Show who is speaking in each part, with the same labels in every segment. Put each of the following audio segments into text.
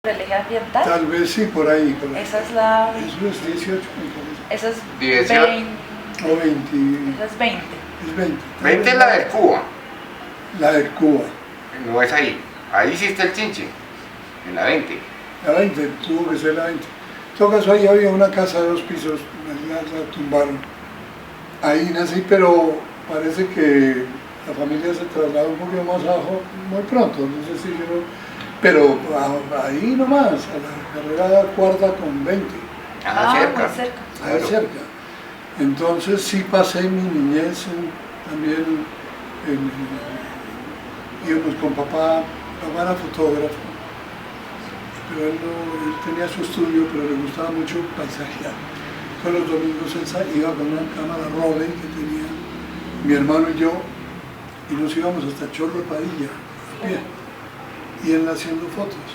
Speaker 1: ¿El eje ambiental?
Speaker 2: Tal vez sí, por ahí. Por ahí.
Speaker 1: Esa es la...
Speaker 2: Eso es 18, me parece.
Speaker 1: Esa es
Speaker 3: 18.
Speaker 1: 20.
Speaker 2: O 20.
Speaker 1: Esa es 20.
Speaker 2: Es 20.
Speaker 3: 20 es la del Cuba.
Speaker 2: La de Cuba.
Speaker 3: No es ahí. Ahí sí está el chinche. En la 20.
Speaker 2: La 20, tuvo que ser la 20. En todo caso, ahí había una casa de 2 pisos, la tumbaron. Ahí nací, pero parece que la familia se trasladó un poquito más abajo muy pronto, no sé si yo... Pero ahí nomás, a la carrera cuarta con 20.
Speaker 3: Cerca.
Speaker 1: Muy cerca.
Speaker 2: Ahí
Speaker 3: Claro.
Speaker 2: cerca. Entonces sí pasé mi niñez también, íbamos con papá era fotógrafo, pero él tenía su estudio, pero le gustaba mucho paisajear. Todos los domingos él iba con una cámara Rollei que tenía mi hermano y yo, y nos íbamos hasta Chorro Padilla, a pie, y él haciendo fotos.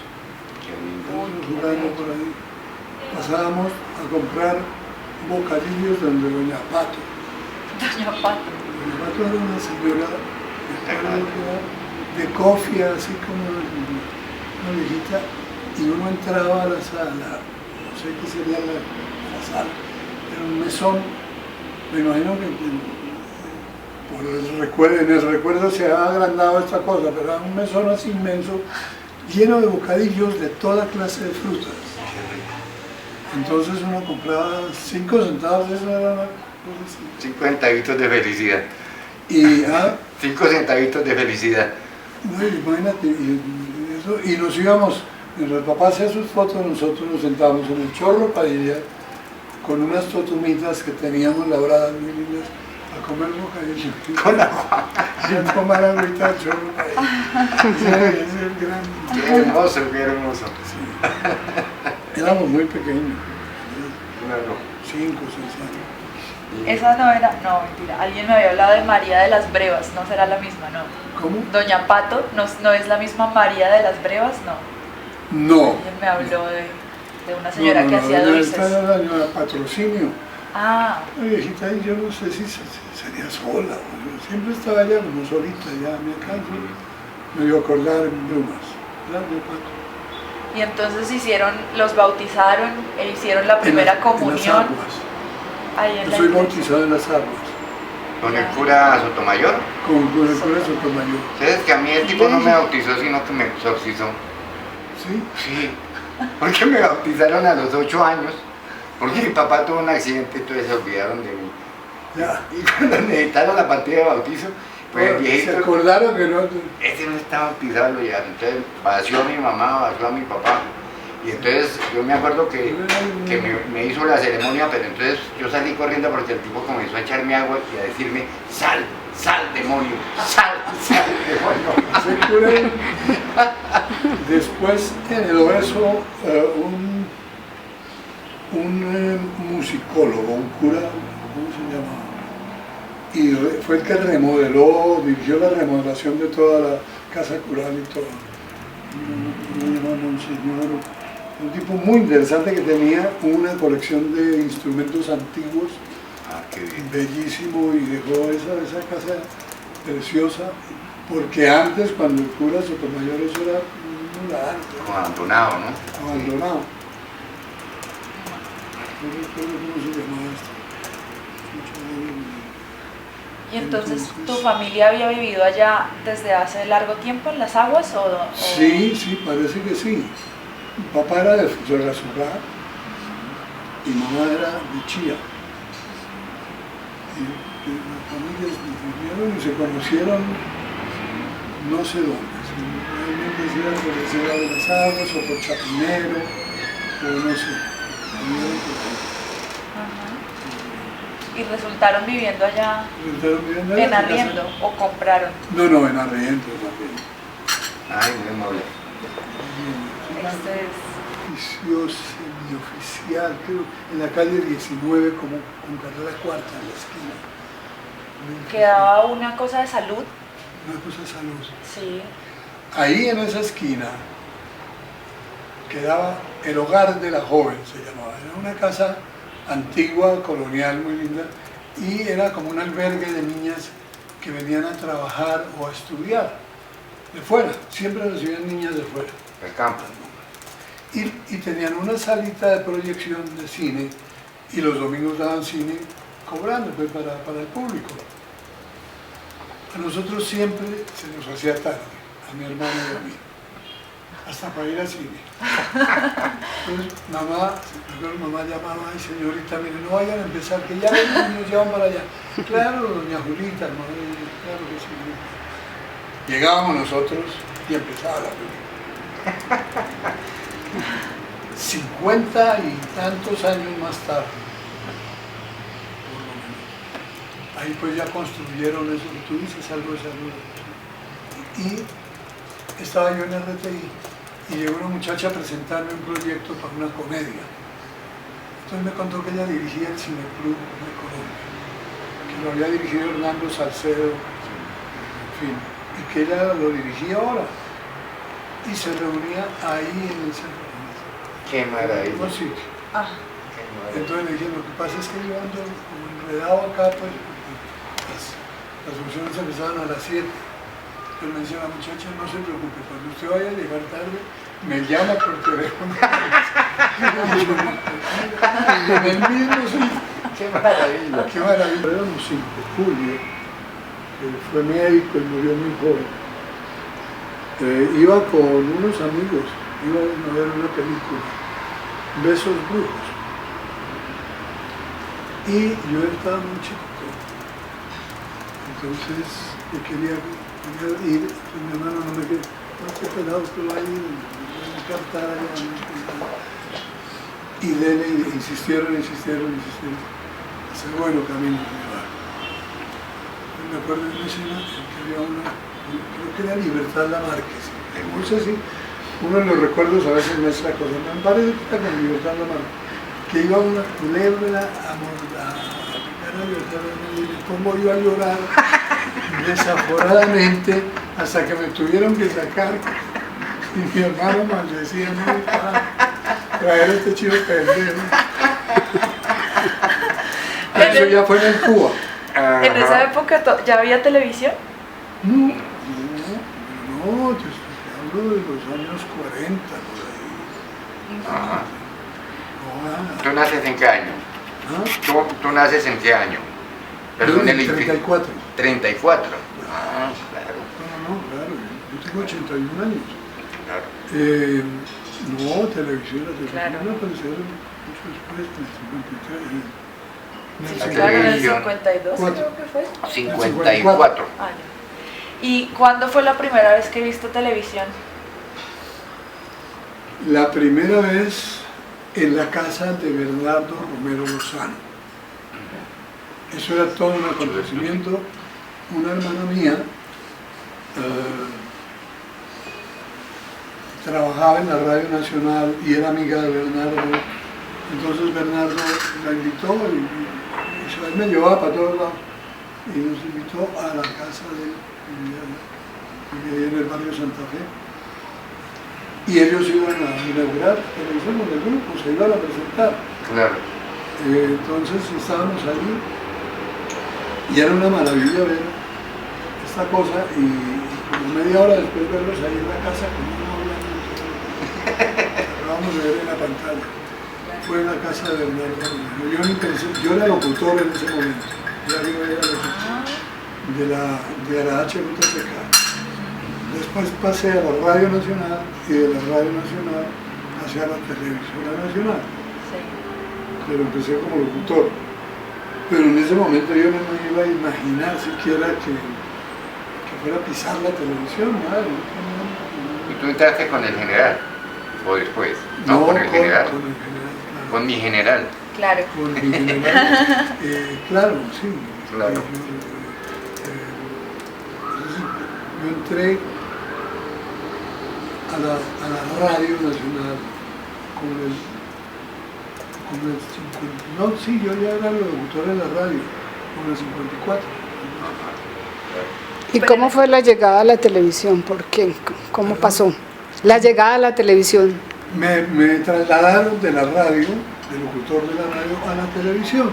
Speaker 3: Qué lindo.
Speaker 2: Nosotros jugando por ahí. Pasábamos a comprar bocadillos donde Doña Pato.
Speaker 1: Doña Pato.
Speaker 2: Doña Pato era una señora de cofia, así como una viejita, y uno entraba a la sala, no sé qué sería la sala, era un mesón, me imagino que en el recuerdo se ha agrandado esta cosa, pero era un mesón así inmenso, lleno de bocadillos de toda clase de frutas. Entonces uno compraba 5 centavos, eso era una cosa así.
Speaker 3: 5 centavitos de felicidad.
Speaker 2: Y
Speaker 3: 5 centavitos de felicidad.
Speaker 2: no, imagínate, y nos íbamos, mientras papá hacía sus fotos, nosotros nos sentábamos en el Chorro Padilla con unas totumitas que teníamos labradas muy lindas a comer bocadillo.
Speaker 3: Con agua.
Speaker 2: Y a tomar agüita al Chorro Padilla. Ese es el gran...
Speaker 3: Qué hermoso, qué hermoso.
Speaker 2: Sí. Éramos muy pequeños,
Speaker 3: Claro.
Speaker 2: 5 o 6 años.
Speaker 1: Esa no era, no, mentira. Alguien me había hablado de María de las Brevas, no será la misma, ¿no?
Speaker 2: ¿Cómo?
Speaker 1: Doña Pato, ¿no es la misma María de las Brevas? No.
Speaker 2: No.
Speaker 1: Alguien me habló de una señora que hacía
Speaker 2: Esta
Speaker 1: dulces.
Speaker 2: era la señora Patrocinio.
Speaker 1: Ah,
Speaker 2: La viejita y yo no sé si sería sola, o siempre estaba allá como solita, ya me alcanzo, me dio a acordar en brumas. ¿Verdad, mi Pato?
Speaker 1: y entonces los bautizaron e hicieron la primera
Speaker 2: En las
Speaker 1: comunión.
Speaker 2: aguas.
Speaker 1: Ahí en
Speaker 2: Yo
Speaker 1: la
Speaker 2: soy
Speaker 1: iglesia.
Speaker 2: bautizado en las aguas,
Speaker 3: Con el cura Sotomayor.
Speaker 2: con el cura Sotomayor.
Speaker 3: ¿Sabes que a mí el tipo no me bautizó, sino que me exorcizó?
Speaker 2: ¿Sí?
Speaker 3: Sí, porque me bautizaron a los 8 años, porque mi papá tuvo un accidente, entonces se olvidaron de mí.
Speaker 2: Ya.
Speaker 3: Y cuando necesitaron la partida de bautizo, pues el
Speaker 2: Se
Speaker 3: viejito,
Speaker 2: acordaron que no...
Speaker 3: ese no estaba bautizado, lo llevaron. Entonces vació a mi mamá, vació a mi papá. Y entonces yo me acuerdo que me hizo la ceremonia, pero entonces yo salí corriendo porque el tipo comenzó a echarme agua y a decirme, sal, sal demonio, sal, sal demonio.
Speaker 2: Ese cura, después en el Obeso, un musicólogo, un cura, ¿cómo se llamaba? Y fue el que remodeló, dirigió la remodelación de toda la casa cural y todo. Un tipo muy interesante que tenía una colección de instrumentos antiguos,
Speaker 3: Ah, qué bien.
Speaker 2: bellísimo, y dejó esa casa preciosa, porque antes, cuando el cura Sotomayor, eso era un lugar
Speaker 3: Abandonado, ¿no?
Speaker 2: abandonado. No recuerdo cómo se llamaba esto.
Speaker 1: Y entonces, ¿tu familia había vivido allá desde hace largo tiempo en las aguas o...?
Speaker 2: Sí, sí, parece que sí. Mi papá era de Fusagasugá y mamá era de Chía. Y las familias vivieron y se conocieron no sé dónde. Realmente si era por el Cerro de las Aguas o por Chapinero, o no sé. Vivieron por ahí.
Speaker 1: Ajá. ¿Y resultaron viviendo allá
Speaker 2: Resultaron viviendo allá,
Speaker 1: en arriendo o compraron?
Speaker 2: No, en arriendo también.
Speaker 3: Ay, muy amable.
Speaker 1: Este es...
Speaker 2: Oficio semioficial, creo, en la calle 19, como con carrera cuarta en la esquina.
Speaker 1: ¿Quedaba una cosa de salud?
Speaker 2: Una cosa de salud.
Speaker 1: Sí.
Speaker 2: Ahí en esa esquina quedaba el hogar de la joven, se llamaba. Era una casa antigua, colonial, muy linda, y era como un albergue de niñas que venían a trabajar o a estudiar de fuera. Siempre recibían niñas de fuera.
Speaker 3: El campo.
Speaker 2: y tenían una salita de proyección de cine y los domingos daban cine cobrando pues, para el público. A nosotros siempre se nos hacía tarde, a mi hermano y a mí, hasta para ir al cine. Entonces mamá llamaba, ay señorita, mire, no vayan a empezar, que ya los niños ya van para allá. Claro, doña Julita, madre, claro que sí. Llegábamos nosotros y empezaba la película. 50 y tantos años más tarde, por lo menos. Ahí pues ya construyeron eso, tú dices algo de salud. Y estaba yo en RTI y llegó una muchacha a presentarme un proyecto para una comedia. Entonces me contó que ella dirigía el Cineclub de Colombia, que lo había dirigido Hernando Salcedo, en fin, y que ella lo dirigía ahora. Y se reunía ahí en el centro.
Speaker 3: Qué maravilla.
Speaker 2: No, sí.
Speaker 1: Ah,
Speaker 2: Entonces le dije, lo que pasa es que yo ando como enredado acá, pues, las funciones empezaban a las 7. Entonces me decía la muchacha, no se preocupe, cuando usted vaya a llegar tarde, me llama por teléfono. En el mismo sitio.
Speaker 3: Qué maravilla.
Speaker 2: Qué maravilla. Éramos 5, Julio, que fue médico y murió muy joven. Iba con unos amigos, iba a ver una película, Besos Brujos. Y yo estaba muy chico. Entonces yo quería ir, pues mi hermano no me quería, no sé, pelado, pero ahí, en Cartago, y Lele insistieron. Dice, bueno, camino, me acuerdo de una escena en que había creo que era Libertad Lamarque, no sé si uno de los recuerdos a veces no es la cosa, me parece que era con Libertad Lamarque, que iba una culebra a picar a Libertad Lamarque y me pongo yo a llorar desaforadamente hasta que me tuvieron que sacar y mi hermano maldecía, no, traer este chivo pendejo. Eso ya fue en Cuba.
Speaker 1: ¿en esa época ya había televisión?
Speaker 2: No, yo hablo de los años 40, por ahí.
Speaker 3: Ajá.
Speaker 2: No,
Speaker 3: ¿Tú naces en qué año?
Speaker 2: ¿Ah?
Speaker 3: ¿Tú naces en qué año? Perdón,
Speaker 2: Yo en 34.
Speaker 3: 34. Ah, claro.
Speaker 2: No, claro, yo tengo 81 años.
Speaker 3: Claro.
Speaker 2: No, televisión,
Speaker 1: Claro.
Speaker 2: no aparecieron mucho después, en el 53.
Speaker 1: Sí,
Speaker 3: La
Speaker 1: claro, en el
Speaker 3: televisión.
Speaker 1: 52
Speaker 2: Cuatro.
Speaker 1: creo que fue.
Speaker 3: 54.
Speaker 1: Ah, ya. ¿Y cuándo fue la primera vez que viste televisión?
Speaker 2: La primera vez en la casa de Bernardo Romero Lozano. Eso era todo un acontecimiento. Una hermana mía trabajaba en la Radio Nacional y era amiga de Bernardo. Entonces Bernardo la invitó y él me llevaba para todos lados y nos invitó a la casa de él, en el barrio Santa Fe. Y ellos iban a inaugurar televisión con el grupo, se iban a presentar.
Speaker 3: Claro.
Speaker 2: Entonces estábamos allí y era una maravilla ver esta cosa y como media hora después verlos ahí en la casa con una hablando. Acabamos de ver en la pantalla. Fue en la casa de Bernardo. Yo ni pensé, yo era locutor en ese momento. Ya yo era locutor de la HJCK. Después pasé a la Radio Nacional y de la Radio Nacional hacia la Televisora Nacional.
Speaker 1: Sí.
Speaker 2: Pero empecé como locutor. Pero en ese momento yo no me iba a imaginar siquiera que fuera a pisar la televisión, nada.
Speaker 3: ¿Y tú entraste con el general? ¿O después? No, con el general.
Speaker 2: Con el general.
Speaker 3: Con mi general.
Speaker 1: Claro.
Speaker 2: Con mi general. Claro, sí.
Speaker 3: Claro.
Speaker 2: Yo entré a la Radio Nacional con el 50. No, sí, yo ya era locutor en la radio, con el 54.
Speaker 4: ¿Y cómo fue la llegada a la televisión? ¿Por qué? ¿Cómo pasó? La llegada a la televisión.
Speaker 2: Me trasladaron de la radio, del locutor de la radio, a la televisión.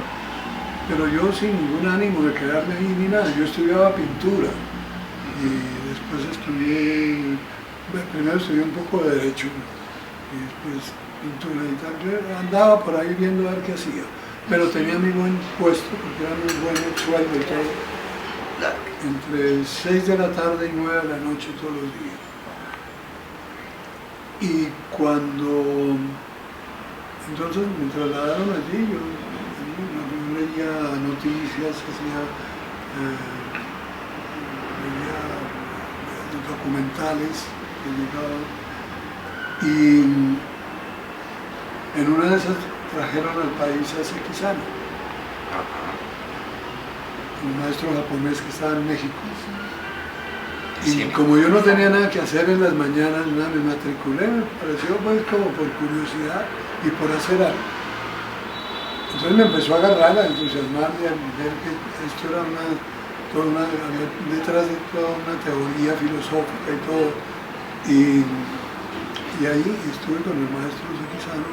Speaker 2: Pero yo sin ningún ánimo de quedarme ahí ni nada. Yo estudiaba pintura y después primero estudié un poco de Derecho y después pintura y tal. Yo andaba por ahí viendo a ver qué hacía, pero tenía mi buen puesto porque era muy bueno el sueldo y todo, entre 6 de la tarde y 9 de la noche todos los días. Y cuando entonces me trasladaron allí, yo leía noticias, leía documentales que llegaban, y en una de esas trajeron al país a Sekizano, un maestro japonés que estaba en México. Y
Speaker 3: Sí,
Speaker 2: como yo no tenía nada que hacer en las mañanas, nada, me matriculé, me pareció pues como por curiosidad y por hacer algo. Entonces me empezó a agarrar, a entusiasmarme, a ver que esto era había detrás de toda una teoría filosófica y todo. Y ahí estuve con el maestro Sekizano.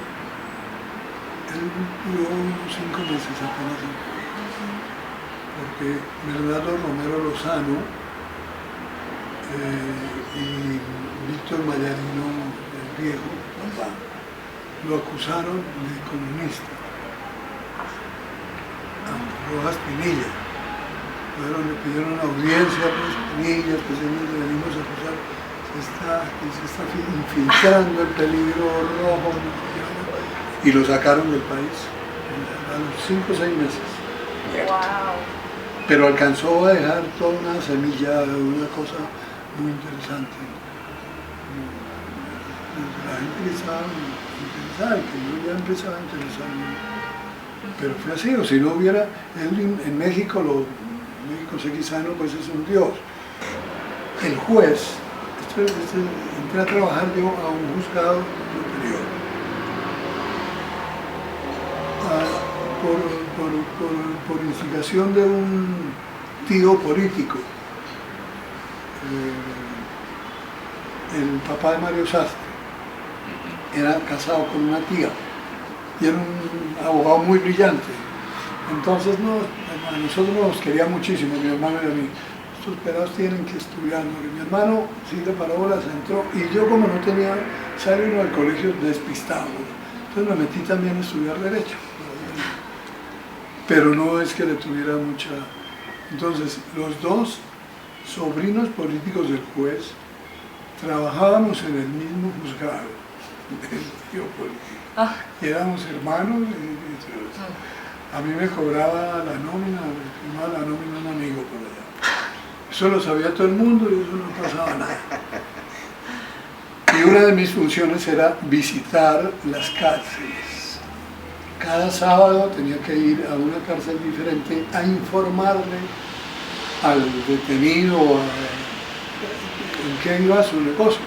Speaker 2: Él duró unos 5 meses apenas, porque Bernardo Romero Lozano y Víctor Mayarino, el viejo, lo acusaron de comunista. A Rojas Pinilla. Le pidieron una audiencia a Rojas Pinilla, especialmente venimos a acusar, se está infiltrando el peligro rojo, y lo sacaron del país a los 5 o 6 meses.
Speaker 1: Wow.
Speaker 2: Pero alcanzó a dejar toda una semilla, una cosa muy interesante. La gente que estaba interesada, que yo ya empezaba a interesarme. Pero fue así, o si no hubiera, él en México, México Sekizano pues es un dios. El juez, entré a trabajar yo a un juzgado superior. Por instigación de un tío político, el papá de Mario Sastre, era casado con una tía y era un abogado muy brillante. Entonces a nosotros nos quería muchísimo, mi hermano y a mí. Estos pelados tienen que estudiar, ¿no? Y mi hermano sí le paró bolas, entró, y yo como no tenía, salí uno del colegio despistado, entonces me metí también a estudiar Derecho. Pero no es que le tuviera mucha... Entonces, los dos sobrinos políticos del juez trabajábamos en el mismo juzgado del tío político. Y éramos hermanos. A mí me cobraba la nómina, me firmaba la nómina un amigo por allá. Eso lo sabía todo el mundo y eso no pasaba nada. Y una de mis funciones era visitar las cárceles. Cada sábado tenía que ir a una cárcel diferente a informarle al detenido en qué iba su negocio.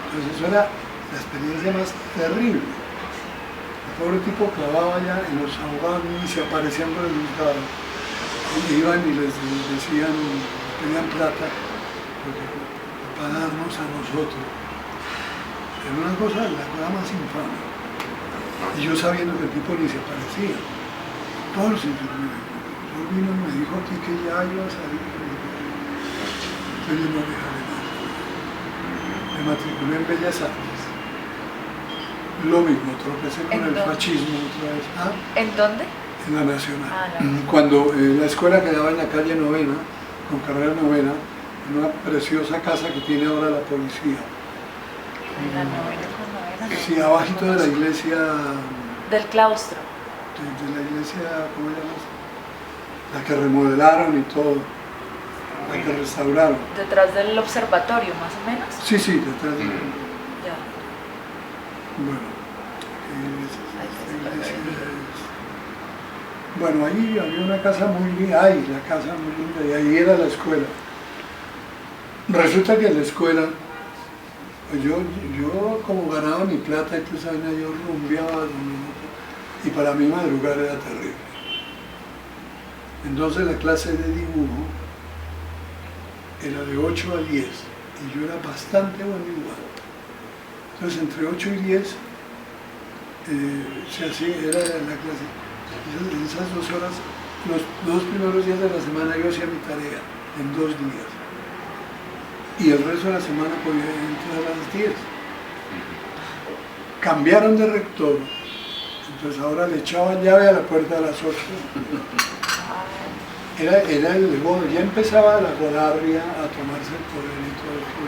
Speaker 2: Entonces eso era la experiencia más terrible. El pobre tipo clavaba ya y los abogados ni se aparecían por el juzgado. Iban y les decían, pedían plata para darnos a nosotros. Era una cosa, la cosa más infame. Y yo sabiendo que el tipo ni se aparecía. Todos los enfermeros. Yo vino y me dijo aquí que ya iba a salir. Entonces yo no dejaré nada. Me matriculé en Bellas Artes. Lo mismo, tropecé con el fascismo otra vez. ¿Ah?
Speaker 1: ¿En dónde?
Speaker 2: En la Nacional.
Speaker 1: No.
Speaker 2: Cuando la escuela quedaba en la calle Novena, con carrera Novena, en una preciosa casa que tiene ahora la policía.
Speaker 1: En la Novena.
Speaker 2: Sí, abajito de la iglesia...
Speaker 1: Del claustro.
Speaker 2: De la iglesia, ¿cómo llamas? La que remodelaron y todo, la que restauraron.
Speaker 1: Detrás del observatorio, más o menos.
Speaker 2: Sí, detrás de...
Speaker 1: Ya.
Speaker 2: Bueno, esa iglesia es... Bueno, ahí había una casa muy linda, la casa muy linda, y ahí era la escuela. Resulta que en la escuela, yo como ganaba mi plata y pues yo rumbeaba, y para mí madrugar era terrible. Entonces la clase de dibujo era de 8 a 10 y yo era bastante buen dibujante. Entonces entre 8 y 10 se hacía, era la clase. En esas 2 horas, los 2 primeros días de la semana yo hacía mi tarea en 2 días. Y el resto de la semana podía entrar a las 10. Cambiaron de rector, entonces ahora le echaban llave a la puerta a las 8. Era el bueno, ya empezaba la golarria a tomarse el poder y todo eso,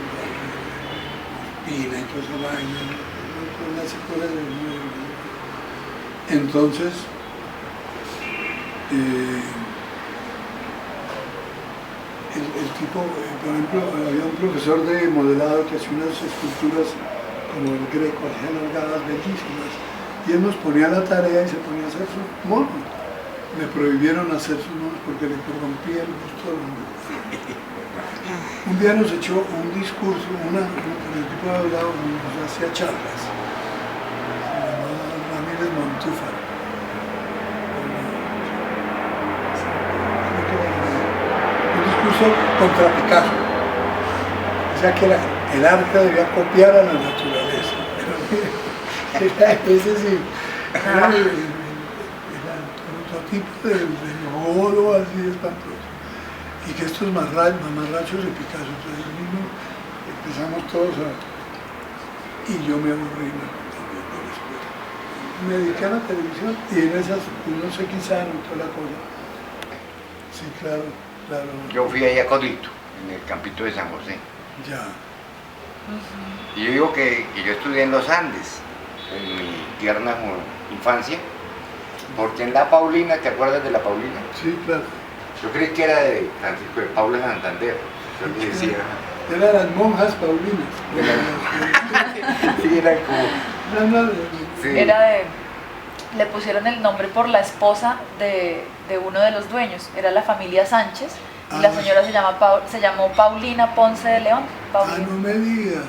Speaker 2: Pina y toda esa vaina, todas las escuelas del mundo. Entonces, el tipo, por ejemplo, había un profesor de modelado que hacía unas esculturas como el Greco, así alargadas, bellísimas, y él nos ponía la tarea y se ponía a hacer sus monos. Me prohibieron hacer sus monos porque le corrompía el gusto. Un día nos echó un discurso, el tipo de hablado nos hacía charlas, se llamaba Ramírez Montúfar. Un discurso contra Picasso. O sea que el arte debía copiar a la naturaleza. Ese sí, era el prototipo del oro así espantoso. Y que estos mamarrachos de Picasso, entonces mismo empezamos todos a... Y yo me aburrí también de la escuela. Me dediqué a la televisión y en esas, no sé, quizá no toda la cosa. Sí, claro.
Speaker 3: Yo fui ahí a Codito, en el campito de San José.
Speaker 2: Ya.
Speaker 3: Y yo digo que yo estudié en los Andes, en mi tierna infancia, porque en la Paulina, ¿te acuerdas de la Paulina?
Speaker 2: Sí, claro.
Speaker 3: Yo creí que era de Francisco de Paula Santander. Yo le decía.
Speaker 2: Eran las monjas paulinas.
Speaker 3: Sí, eran como...
Speaker 2: Sí.
Speaker 1: Era de... Le pusieron el nombre por la esposa de uno de los dueños, era la familia Sánchez, y la señora se llamó Paulina Ponce de León. Paulina.
Speaker 2: No me digas,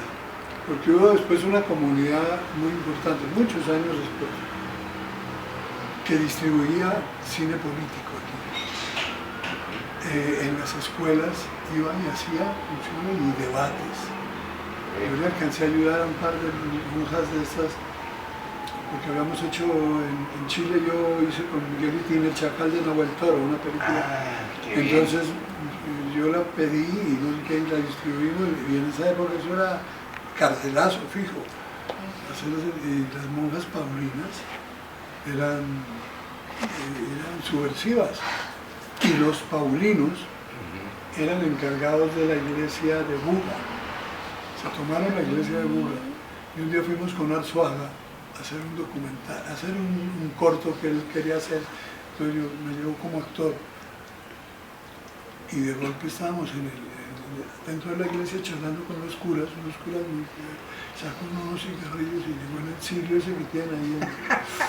Speaker 2: porque hubo después una comunidad muy importante, muchos años después, que distribuía cine político aquí. En las escuelas iban y hacía funciones y debates. Yo le alcancé a ayudar a un par de monjas de estas, porque habíamos hecho en Chile, yo hice con Miguel Itín El Chacal de Nahuel Toro, una película. Entonces yo la pedí y no sé qué, la distribuimos, y en esa época eso era carcelazo fijo. Y las monjas paulinas eran subversivas, y los paulinos eran encargados de la iglesia de Buga. Se tomaron la iglesia de Buga, y un día fuimos con Arzuaga a hacer un documental, a hacer un corto que él quería hacer. Entonces me llevó como actor, y de golpe estábamos dentro de la iglesia charlando con los curas sacó unos cigarrillos y llegó en el cirio ese que tienen ahí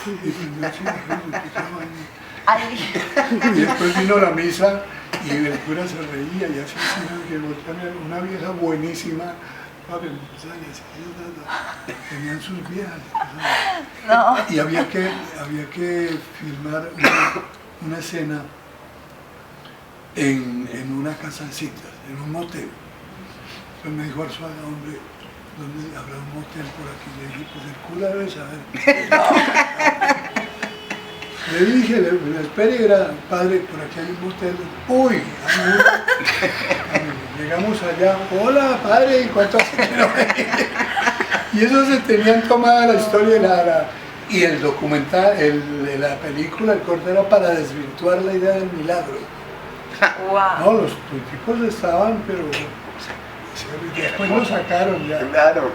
Speaker 2: y prendió el cigarrillo y después vino la misa y el cura se reía y así, una vieja buenísima, tenían sus viejas,
Speaker 1: No.
Speaker 2: y había que filmar una escena en una casa de citas, en un motel. Entonces me dijo Arzuaga, hombre, ¿dónde habrá un motel por aquí? Le dije, pues el cura debe saber. Le dije, le esperé, era, padre, por aquí hay un motel. Uy, llegamos allá, hola padre, ¿y cuánto hace que no hay? Y eso se tenían tomada la historia y el documental, la película, el corto era para desvirtuar la idea del milagro.
Speaker 1: Wow.
Speaker 2: No, los tipos estaban, pero después lo sacaron ya.
Speaker 3: Claro.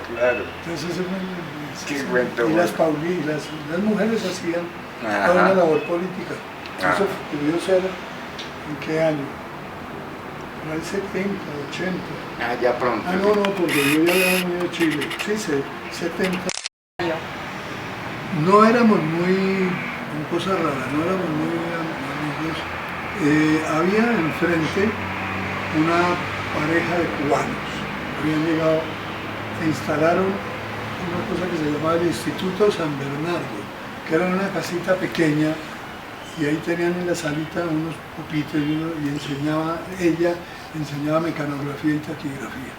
Speaker 2: Entonces,
Speaker 3: qué cuento.
Speaker 2: Y las mujeres hacían toda una labor política. Eso debió ser, ¿en qué año? En el 70, 80.
Speaker 3: Ya pronto.
Speaker 2: No, porque yo ya había venido de Chile. Sí, 70. No éramos muy, cosa rara, no éramos muy amigos. Había enfrente una pareja de cubanos. Habían llegado, se instalaron una cosa que se llamaba el Instituto San Bernardo, que era una casita pequeña, y ahí tenían en la salita unos pupitres y ella enseñaba mecanografía y taquigrafía.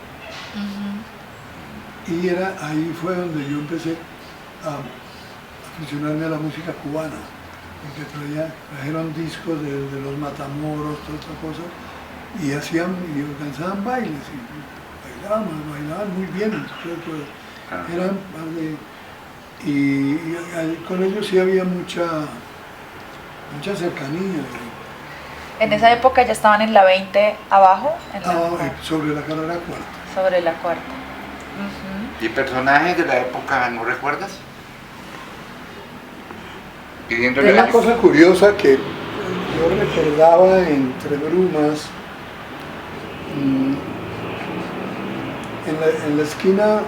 Speaker 2: Y ahí fue donde yo empecé a aficionarme a la música cubana, porque trajeron discos de los Matamoros, toda esta cosa, y organizaban bailes, y bailaban muy bien. Eran más de... Y con ellos sí había mucha cercanía.
Speaker 1: En esa época ya estaban en la 20 abajo, en la,
Speaker 2: Sobre la carrera cuarta.
Speaker 1: sobre la cuarta.
Speaker 3: ¿Y personajes de la época no recuerdas? Pidiéndole
Speaker 2: Una cosa curiosa que yo recordaba entre brumas, en la esquina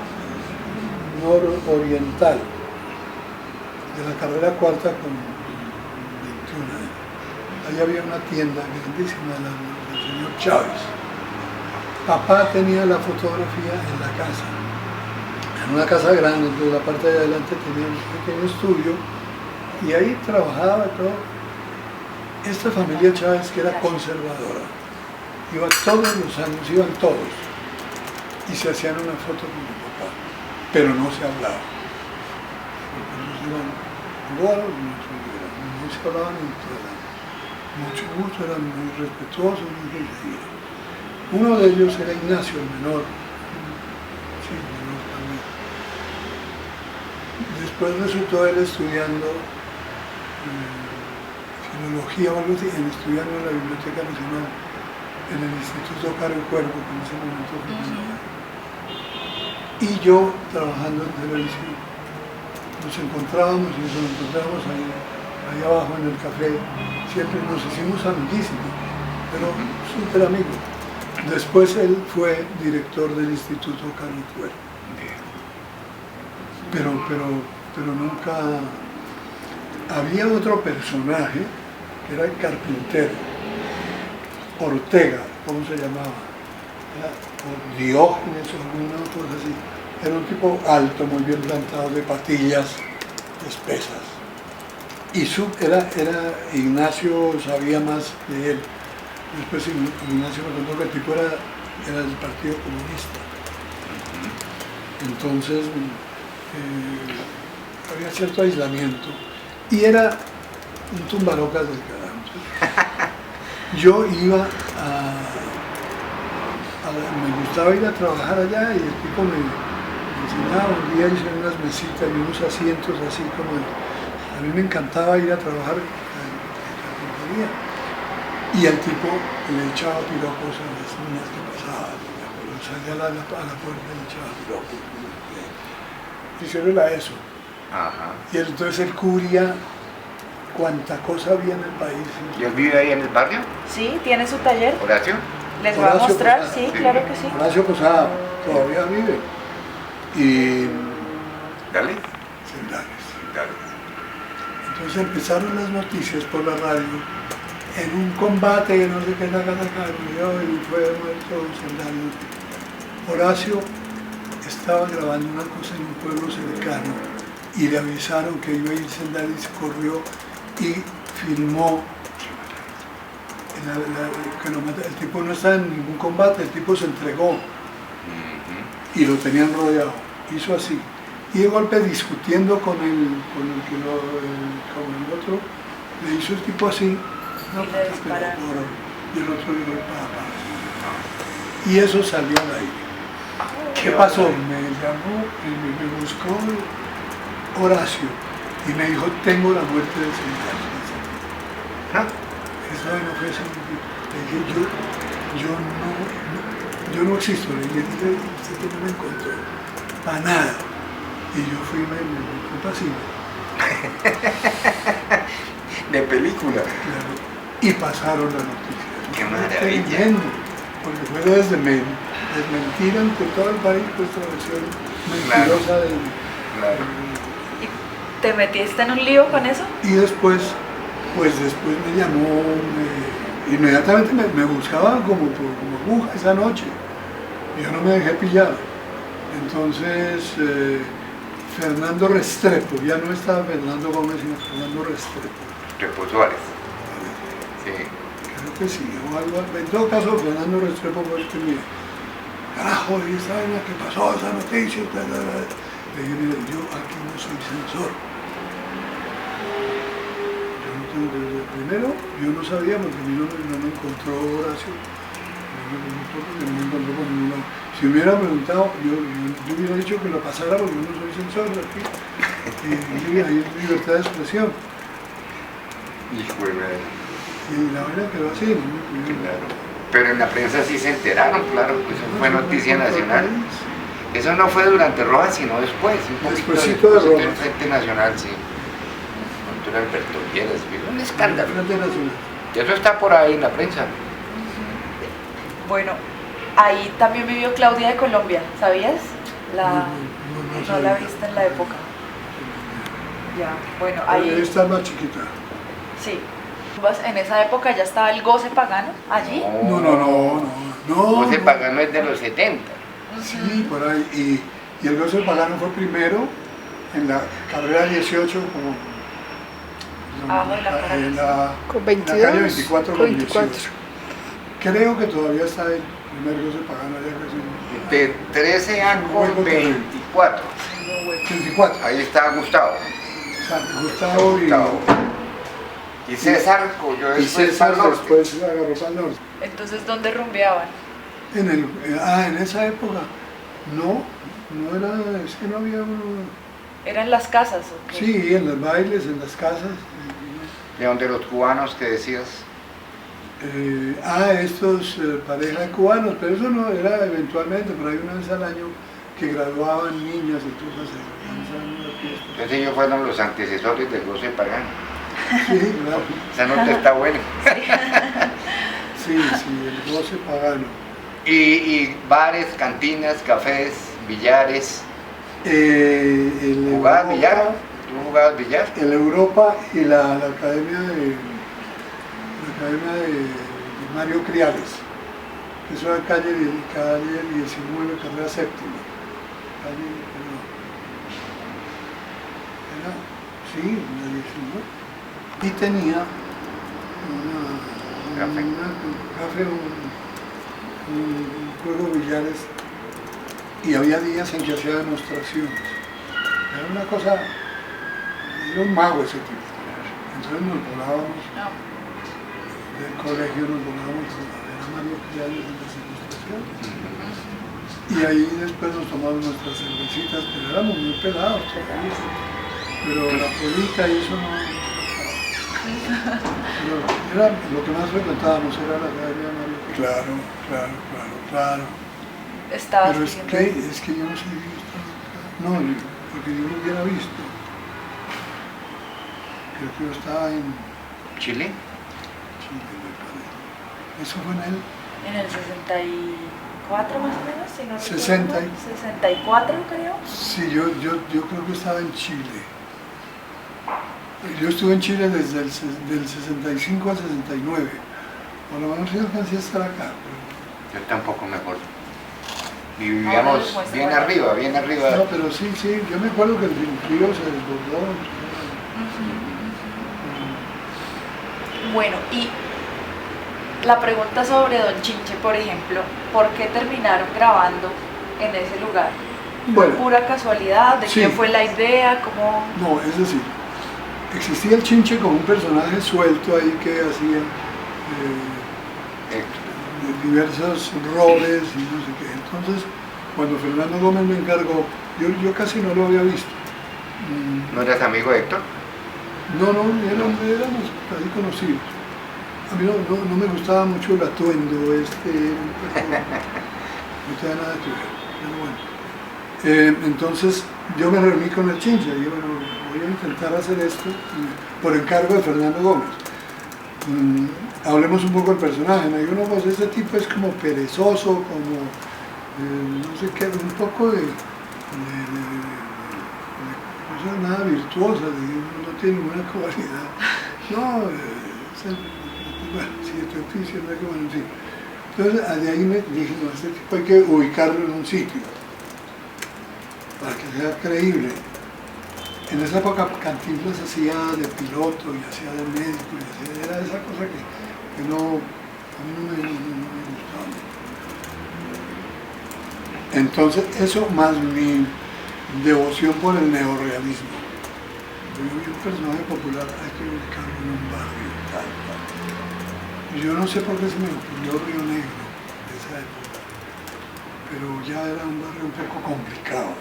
Speaker 2: nororiental de la carrera cuarta con 21, ahí había una tienda grandísima del señor Chávez. Papá tenía la fotografía en la casa, en una casa grande, entonces la parte de adelante tenía un pequeño estudio y ahí trabajaba todo. Esta familia Chávez, que era conservadora, iba todos los años, iban todos, y se hacían una foto con mi papá, pero no se hablaba. Porque ellos eran raros, no se hablaban entre mucho gusto, eran muy respetuosos, muy queridos. Uno de ellos era Ignacio, el menor. Sí, el menor también. Después resultó él estudiando filología o algo así, estudiando en la Biblioteca Nacional, en el Instituto Caro Cuervo, que en ese momento fue. Y yo trabajando en televisión. Nos encontrábamos ahí abajo en el café, siempre nos hicimos amiguísimos, pero súper amigos. Después él fue director del Instituto Caro Cuervo. Pero nunca... Había otro personaje, que era el carpintero, Ortega, ¿cómo se llamaba? O Diógenes o alguna cosa así. Era un tipo alto, muy bien plantado, de patillas espesas. Y era Ignacio sabía más de él. Después Ignacio me contó que el tipo era del Partido Comunista. Entonces había cierto aislamiento. Y era un tumbarocas del carajo. Yo iba me gustaba ir a trabajar allá y el tipo me enseñaba. Un día hice unas mesitas y unos asientos así como... A mí me encantaba ir a trabajar en carpintería. Y el tipo le echaba piropos a las niñas que pasaban. Salía a la puerta y le echaba piropos. Hicieron a eso.
Speaker 3: Ajá.
Speaker 2: Y entonces él cubría cuánta cosa había en el país.
Speaker 3: ¿Y él vive ahí en el barrio?
Speaker 1: Sí, tiene su taller.
Speaker 3: ¿Horacio?
Speaker 1: Les voy a
Speaker 2: Horacio
Speaker 1: mostrar,
Speaker 2: Posada.
Speaker 1: sí, claro que sí.
Speaker 2: Horacio Posada todavía vive. Y
Speaker 3: Dale.
Speaker 2: Sendales.
Speaker 3: Dale.
Speaker 2: Entonces empezaron las noticias por la radio en un combate, no sé qué, y fue muerto Sendales. Horacio estaba grabando una cosa en un pueblo cercano y le avisaron que iba a ir Sendales, corrió y filmó. El tipo no estaba en ningún combate, el tipo se entregó y lo tenían rodeado. Hizo así. Y de golpe discutiendo con el otro, le hizo el tipo así, no,
Speaker 1: y le dispararon.
Speaker 2: Y el otro le dio pa. Y eso salió al aire. ¿Qué pasó? Me llamó y me buscó Horacio y me dijo, tengo la muerte de Sendales. Esa no fue ese. Le dije, yo no existo. Le dije, usted que no me encontró. Para nada. Y yo fui pasivo.
Speaker 3: De película.
Speaker 2: Claro. Y pasaron las noticias.
Speaker 3: ¡Qué maravilla!
Speaker 2: Tremendo, porque fue desmentir ante todo el país nuestra versión mentirosa del...
Speaker 3: Claro.
Speaker 1: ¿Y te metiste en un lío con eso?
Speaker 2: Y después me llamó, inmediatamente me buscaba como aguja esa noche. Y yo no me dejé pillar. Entonces, Fernando Restrepo, ya no estaba Fernando Gómez, sino Fernando Restrepo.
Speaker 3: Restrepo Suárez. Sí.
Speaker 2: Creo que sí, o algo. En todo caso, Fernando Restrepo fue el que me... Carajo, ¿y esta vaina que pasó, esa noticia? Le dije, mire, yo aquí no soy censor. Primero, yo no sabía porque a mí no me encontró Horacio, no me preguntó porque no me encontró por ningún lado. Si me hubiera preguntado, yo hubiera dicho que lo pasara porque yo no soy censor aquí. Hay libertad de expresión.
Speaker 3: Hijo de madre.
Speaker 2: Y la verdad quedó así, ¿no?
Speaker 3: Claro. Pero en la prensa sí se enteraron, claro, pues eso fue noticia nacional. Eso no fue durante Rojas, sino después.
Speaker 2: Despuésito de Rojas.
Speaker 3: El Frente Nacional, sí. Doctor Alberto Lleras, un escándalo.
Speaker 2: Frente Nacional.
Speaker 3: Y eso está por ahí en la prensa.
Speaker 1: Bueno, ahí también vivió Claudia de Colombia, ¿sabías?
Speaker 2: No
Speaker 1: No
Speaker 2: sabía.
Speaker 1: la viste en la época. Ya, bueno, ahí...
Speaker 2: Está más chiquita.
Speaker 1: Sí. En esa época ya estaba el goce pagano allí.
Speaker 2: No.
Speaker 3: José Pagano es de los 70.
Speaker 2: Sí, por ahí. Y el goce pagano fue primero en la carrera 18 como
Speaker 1: Abajo de la carrera.
Speaker 2: en la,
Speaker 4: Con
Speaker 2: en
Speaker 4: 22,
Speaker 2: la calle 24 con
Speaker 4: 24.
Speaker 2: 18. Creo que todavía está el primer goce pagano allá que
Speaker 3: De 13 a con 24.
Speaker 2: 24.
Speaker 3: Ahí está Gustavo.
Speaker 2: Gustavo
Speaker 3: Y César, yo
Speaker 2: y
Speaker 3: después
Speaker 2: César
Speaker 3: para el norte.
Speaker 2: después agarró para el norte.
Speaker 1: Entonces, ¿dónde rumbeaban?
Speaker 2: En esa época no era, es que no había uno.
Speaker 1: ¿Eran las casas o qué?
Speaker 2: Sí, en los bailes, en las casas.
Speaker 3: De donde los cubanos que decías.
Speaker 2: Estos pareja de cubanos, pero eso no era eventualmente, por ahí una vez al año que graduaban niñas y todo eso, organizaban una fiesta.
Speaker 3: Entonces ellos fueron los antecesores del goce pagano.
Speaker 2: Sí, claro.
Speaker 3: Esa nota está buena.
Speaker 2: Sí, el goce pagano.
Speaker 3: Y bares, cantinas, cafés, billares. ¿Jugabas billar? ¿Tú jugabas billar?
Speaker 2: En Europa y la academia de Mario Criales. Eso era calle 19, carrera séptima. Sí, la 19. Y tenía un juego de billares y había días en que hacía demostraciones. Era una cosa, era un mago ese tipo. Entonces nos volábamos del colegio, nos volábamos a ver a Mario Criales en las demostraciones. Y ahí después nos tomamos nuestras cervecitas, pero éramos muy pelados todavía. Pero la polita y eso no. Pero era lo que más frecuentábamos era la academia de Mario Criales. Claro.
Speaker 1: Estabas
Speaker 2: Pero
Speaker 1: viendo.
Speaker 2: es que yo no sé si no, porque yo lo hubiera visto. Creo que yo estaba en
Speaker 3: ¿Chile?
Speaker 2: Chile, me parece. Eso fue
Speaker 1: En el 64 más o menos, si no
Speaker 2: 60.
Speaker 1: recuerdo. 64 creo.
Speaker 2: Sí, yo creo que estaba en Chile. Yo estuve en Chile desde del 65 al 69. Por lo menos sí alcancé a estar acá.
Speaker 3: Yo tampoco me acuerdo. Y vivíamos bien arriba.
Speaker 2: No, pero sí, yo me acuerdo que el río se desbordó.
Speaker 1: Bueno, y la pregunta sobre Don Chinche, por ejemplo, ¿por qué terminaron grabando en ese lugar?
Speaker 2: Bueno,
Speaker 1: ¿Pura casualidad? ¿De
Speaker 2: sí.
Speaker 1: quién fue la idea? ¿Cómo?
Speaker 2: no, es decir, existía el Chinche como un personaje suelto ahí que hacía diversos roles y no sé qué. Entonces, cuando Fernando Gómez me encargó, yo casi no lo había visto.
Speaker 3: ¿No eras amigo de Héctor?
Speaker 2: No, éramos casi conocidos. A mí no me gustaba mucho el atuendo no tenía nada que ver, pero bueno. Entonces yo me reuní con el Chinche y dije, bueno, voy a intentar hacer esto por encargo de Fernando Gómez. Hablemos un poco del personaje. Me dijo, no, pues ese tipo es como perezoso, como no sé qué, un poco de cosas nada virtuosas, no tiene ninguna cualidad. No, bueno, sí, estoy diciendo que bueno, sí. Entonces, de ahí me dije, no, este tipo hay que ubicarlo en un sitio para que sea creíble. En esa época Cantinflas hacía de piloto y hacía de médico, y era esa cosa que no, a mí no me gustaba. Entonces, eso más mi devoción por el neorrealismo. Yo vi un personaje popular, hay que ubicarlo en un barrio, tal. Y yo no sé por qué se me ocurrió Río Negro de esa esa época, pero ya era un barrio un poco complicado.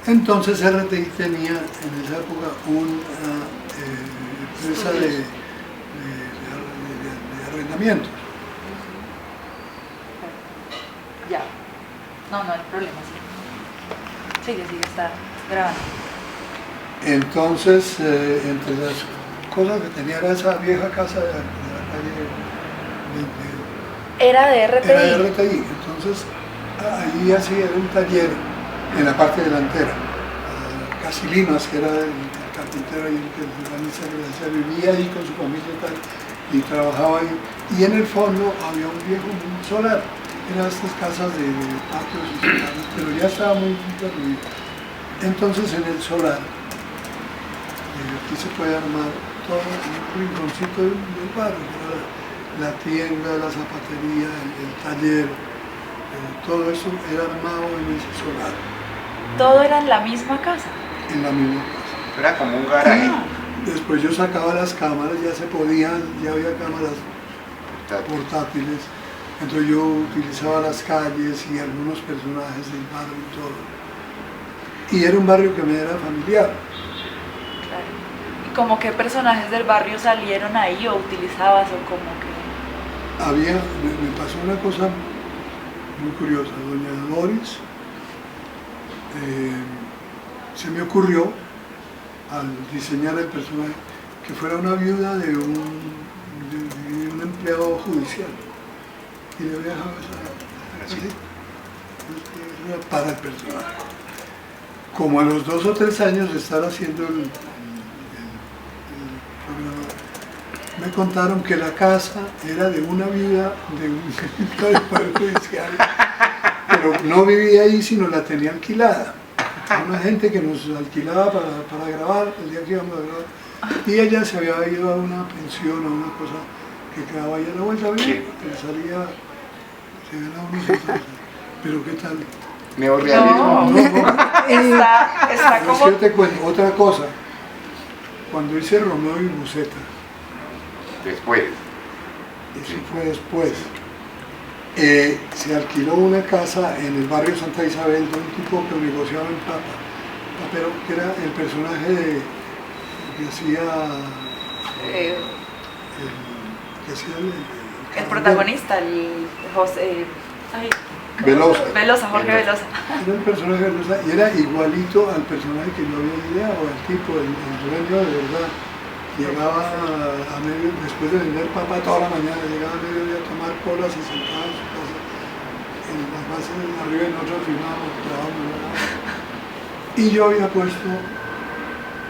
Speaker 2: Entonces RTI tenía en esa época una empresa de arrendamientos.
Speaker 1: Ya. No hay problema, sí. Sigue, está grabando.
Speaker 2: Entonces, entre las cosas que tenía era esa vieja casa de la calle 20.
Speaker 1: Era de RTI.
Speaker 2: Era de RTI. Entonces, ahí hacía un taller en la parte delantera. Casi Limas, que era el carpintero y el que vivía ahí con su familia y tal, y trabajaba ahí. Y en el fondo había un viejo solar. Eran estas casas de patios y solares, pero ya estaba muy derruido. Entonces en el solar, aquí se puede armar todo un rinconcito del barrio, la tienda, la zapatería, el taller, todo eso era armado en ese solar.
Speaker 1: ¿Todo era en la misma casa?
Speaker 2: En la misma casa.
Speaker 3: Era como un garaje.
Speaker 2: Después yo sacaba las cámaras, ya se podían, ya había cámaras portátiles. Entonces yo utilizaba las calles y algunos personajes del barrio y todo. Y era un barrio que me era familiar.
Speaker 1: Claro. ¿Y como qué personajes del barrio salieron ahí o utilizabas o como que...?
Speaker 2: Me pasó una cosa muy curiosa. Doña Dolores, se me ocurrió al diseñar el personaje que fuera una viuda de un empleado judicial. Y le había dejado así, para el personaje. Como a los 2 o 3 años de estar haciendo el programa, me contaron que la casa era de una viuda de un poder judicial, pero no vivía ahí, sino la tenía alquilada. Una gente que nos alquilaba para grabar el día que íbamos a grabar, y ella se había ido a una pensión, a una cosa que quedaba ahí a la vuelta, que salía, se ganaba unos centavos. Pero ¿qué tal?
Speaker 3: Neorrealismo.
Speaker 1: Está
Speaker 2: Pero
Speaker 1: como...
Speaker 2: es que yo te cuento otra cosa. Cuando hice Romeo y Buceta,
Speaker 3: Después.
Speaker 2: eso fue después, se alquiló una casa en el barrio Santa Isabel de un tipo que negociaba en plata, pero que era el personaje que hacía
Speaker 1: el protagonista, el José...
Speaker 2: Velosa.
Speaker 1: Jorge Velosa.
Speaker 2: Era el personaje Velosa y era igualito al personaje que yo había ideado, el tipo, el dueño de verdad. Llegaba a medio, después de vender papa toda la mañana, llegaba a mediodía a tomar colas y sentaba en su casa, en las bases de arriba y nosotros firmábamos, grabábamos. Y yo había puesto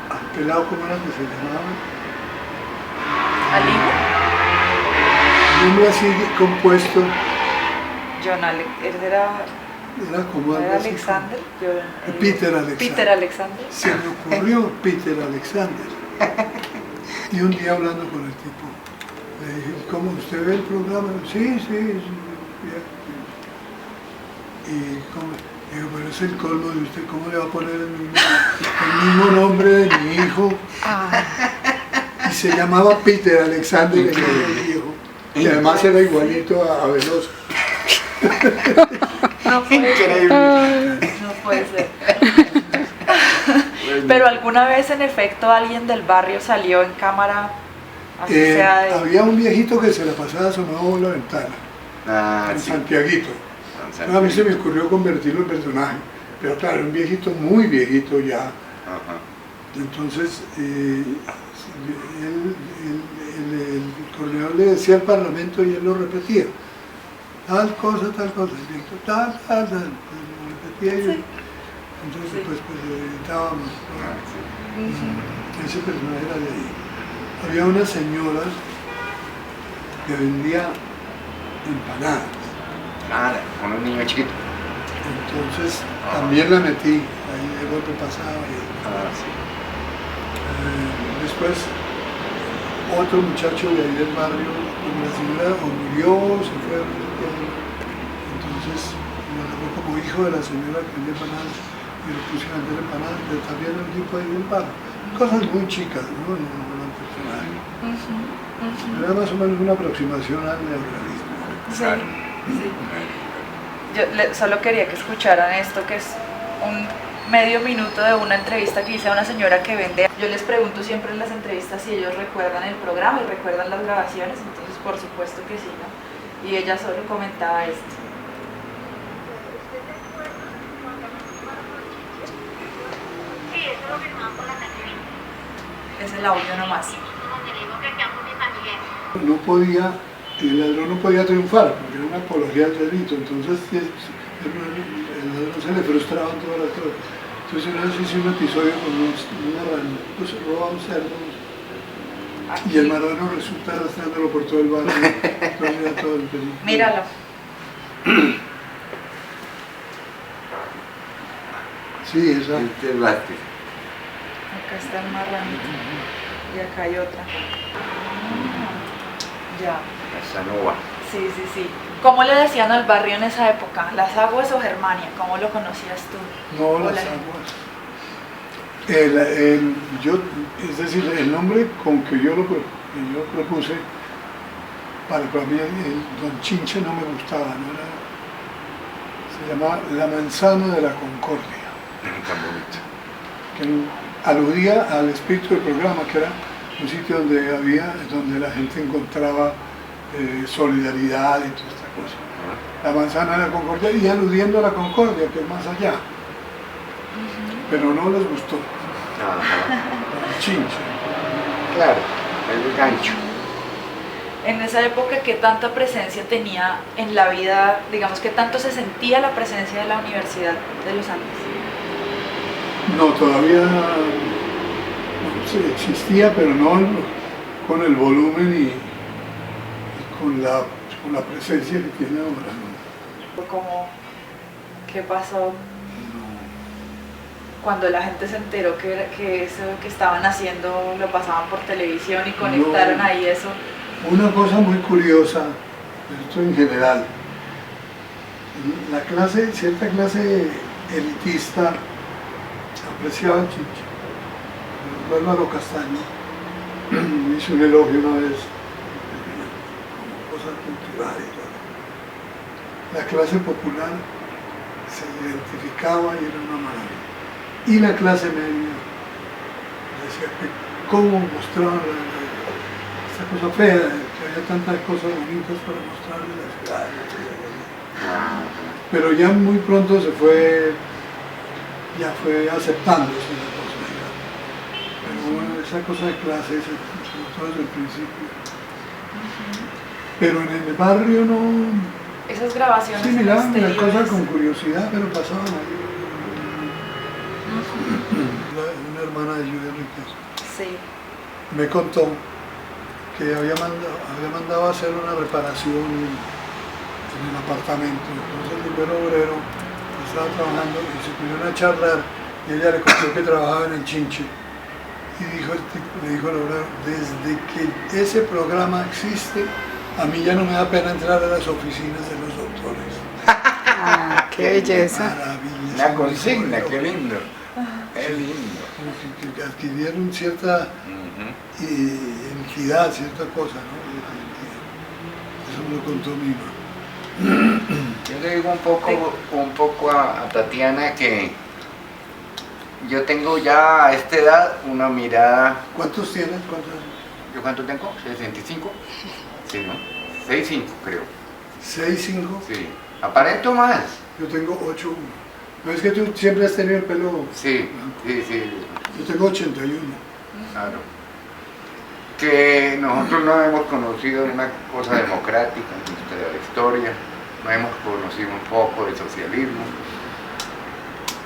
Speaker 2: al pelado, ¿cómo era que se llamaba?
Speaker 1: ¿Alina?
Speaker 2: Un nombre así compuesto. Era como algo así.
Speaker 1: Alexander.
Speaker 2: Peter Alexander.
Speaker 1: Peter Alexander.
Speaker 2: Se me ocurrió Peter Alexander. Y un día hablando con el tipo, le dije, ¿cómo usted ve el programa? Sí. Y como, digo, pero es el colmo de usted, ¿cómo le va a poner el mismo nombre de mi hijo? Y se llamaba Peter Alexander, el hijo. Y además era igualito a Velosa.
Speaker 1: No puede ser. Pero alguna vez en efecto alguien del barrio salió en cámara, así sea de...
Speaker 2: Había un viejito que se la pasaba asomado por la ventana, en
Speaker 3: Sí.
Speaker 2: Santiaguito. A mí se me ocurrió convertirlo en personaje, pero claro, un viejito muy viejito ya.
Speaker 3: Ajá.
Speaker 2: Entonces, el coordinador le decía al Parlamento y él lo repetía. Tal cosa, el viejito, tal, lo repetía y
Speaker 1: Sí.
Speaker 2: entonces pues editábamos. Ese personaje era de ahí. Había una señora que vendía empanadas.
Speaker 3: Nada, con un niño chiquito.
Speaker 2: Entonces también la metí, ahí de golpe pasaba.
Speaker 3: Sí.
Speaker 2: Después otro muchacho de ahí del barrio, la señora o murió, se fue a no sé qué. Entonces me agarró como hijo de la señora que vendía empanadas y lo puse a vender empanadas, pero también el tipo ahí del barrio. Cosas muy chicas, ¿no? No personaje. Era más o menos una aproximación al neorrealismo.
Speaker 1: Sí. Sí. Solo quería que escucharan esto, que es un medio minuto de una entrevista que hice a una señora que vende. Yo les pregunto siempre en las entrevistas si ellos recuerdan el programa y recuerdan las grabaciones, entonces por supuesto que sí, ¿no? Y ella solo comentaba esto.
Speaker 5: Sí, eso lo firmaba por la televisión.
Speaker 1: Es el audio nomás.
Speaker 5: Donde le digo que aquí amo a mi familia.
Speaker 2: No podía, el ladrón no podía triunfar porque era una apología al delito, entonces el ladrón se le frustraban todas las cosas. Entonces una vez hice un episodio con una rana, pues se roba un cerdo y el marrano resulta arrastrándolo por todo el barrio, todo el peligro.
Speaker 1: Míralo.
Speaker 2: Sí, esa.
Speaker 3: Este es Vázquez.
Speaker 1: Acá está el marranito y acá hay otra. Ya.
Speaker 3: Casanova.
Speaker 1: Sí, sí, sí. ¿Cómo le decían al barrio en esa época? ¿Las Aguas o Germania? ¿Cómo lo conocías tú?
Speaker 2: No,
Speaker 1: O
Speaker 2: las
Speaker 1: la-
Speaker 2: aguas. Es decir, el nombre con que yo propuse, para mí el Don Chinche no me gustaba, ¿no? Se llamaba La Manzana de la Concordia,
Speaker 3: Tan bonito.
Speaker 2: que aludía al espíritu del programa, que era un sitio donde la gente encontraba solidaridad y toda esta cosa. La Manzana de la Concordia, y aludiendo a la Concordia, que es más allá. Pero no les gustó.
Speaker 3: Ajá.
Speaker 2: Chinche.
Speaker 3: Claro, el gancho.
Speaker 1: En esa época, ¿qué tanta presencia tenía en la vida, digamos, qué tanto se sentía la presencia de la Universidad de los Andes?
Speaker 2: No, todavía sí, existía, pero no con el volumen y con la presencia que tiene ahora. ¿No?
Speaker 1: Fue como, ¿qué pasó cuando la gente se enteró que eso que estaban haciendo lo pasaban por televisión y conectaron
Speaker 2: No.
Speaker 1: ahí eso?
Speaker 2: Una cosa muy curiosa, esto en general, cierta clase elitista apreciaba a Chinche. Por ejemplo, Álvaro Castaño hizo un elogio una vez como cosa cultural y todo. La clase popular se identificaba y era una maravilla. Y la clase media decía que cómo mostraban esta cosa fea, que había tantas cosas bonitas para mostrarle la ciudad. Pero ya muy pronto fue aceptándose la cosa, digamos. Pero bueno, esa cosa de clase, sobre todo desde el principio. Pero en el barrio no.
Speaker 1: Esas grabaciones
Speaker 2: Sí,
Speaker 1: en
Speaker 2: miraban las
Speaker 1: exteriores.
Speaker 2: cosas con curiosidad, pero pasaban ahí. Una hermana de Judy Enríquez
Speaker 1: Sí.
Speaker 2: me contó que había mandado a hacer una reparación en el apartamento. Entonces el primer obrero estaba trabajando y se pusieron a charlar y ella le contó que trabajaba en el Chinche. Y le dijo al obrero, desde que ese programa existe, a mí ya no me da pena entrar a las oficinas de los doctores.
Speaker 4: Ah, qué belleza.
Speaker 2: Maravilla.
Speaker 3: Una consigna, qué lindo. Qué lindo.
Speaker 2: Que adquirieron cierta entidad, cierta cosa, ¿no? Eso me lo contó mi mamá.
Speaker 3: Yo le digo un poco a Tatiana que yo tengo ya a esta edad una mirada.
Speaker 2: ¿Cuántos tienes?
Speaker 3: ¿Yo cuánto tengo? ¿65? Sí, ¿no? 6'5 creo.
Speaker 2: 6'5".
Speaker 3: Sí. Aparento más.
Speaker 2: Yo tengo 8'1". ¿No es que tú siempre has tenido el pelo?
Speaker 3: Sí, sí.
Speaker 2: Yo tengo 81.
Speaker 3: Claro. Que nosotros no hemos conocido una cosa democrática en nuestra historia, no hemos conocido un poco de socialismo.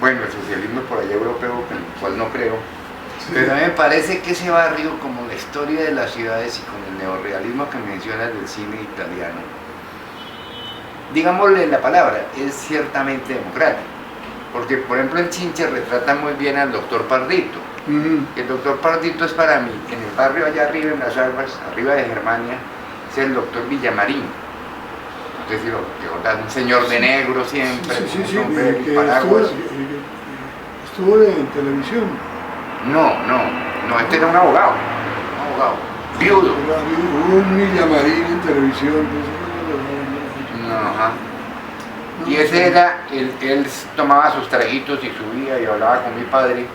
Speaker 3: Bueno, el socialismo por allá europeo, con el cual no creo.
Speaker 2: Sí.
Speaker 3: Pero a mí me parece que ese barrio, como la historia de las ciudades y con el neorrealismo que mencionas del cine italiano, digámosle la palabra, es ciertamente democrático. Porque, por ejemplo, el Chinche retrata muy bien al doctor Pardito. El doctor Pardito es para mí, en el barrio allá arriba, en las Albas, arriba de Germania, es el doctor Villamarín. No sé si lo recordás, un señor de negro siempre,
Speaker 2: Sí,
Speaker 3: un hombre
Speaker 2: que
Speaker 3: paraguas.
Speaker 2: estuvo en televisión.
Speaker 3: No, este era un abogado, viudo.
Speaker 2: Hubo un Villamarín en televisión.
Speaker 3: No, Ajá. Y ese era, él tomaba sus trajitos y subía y hablaba con mi padre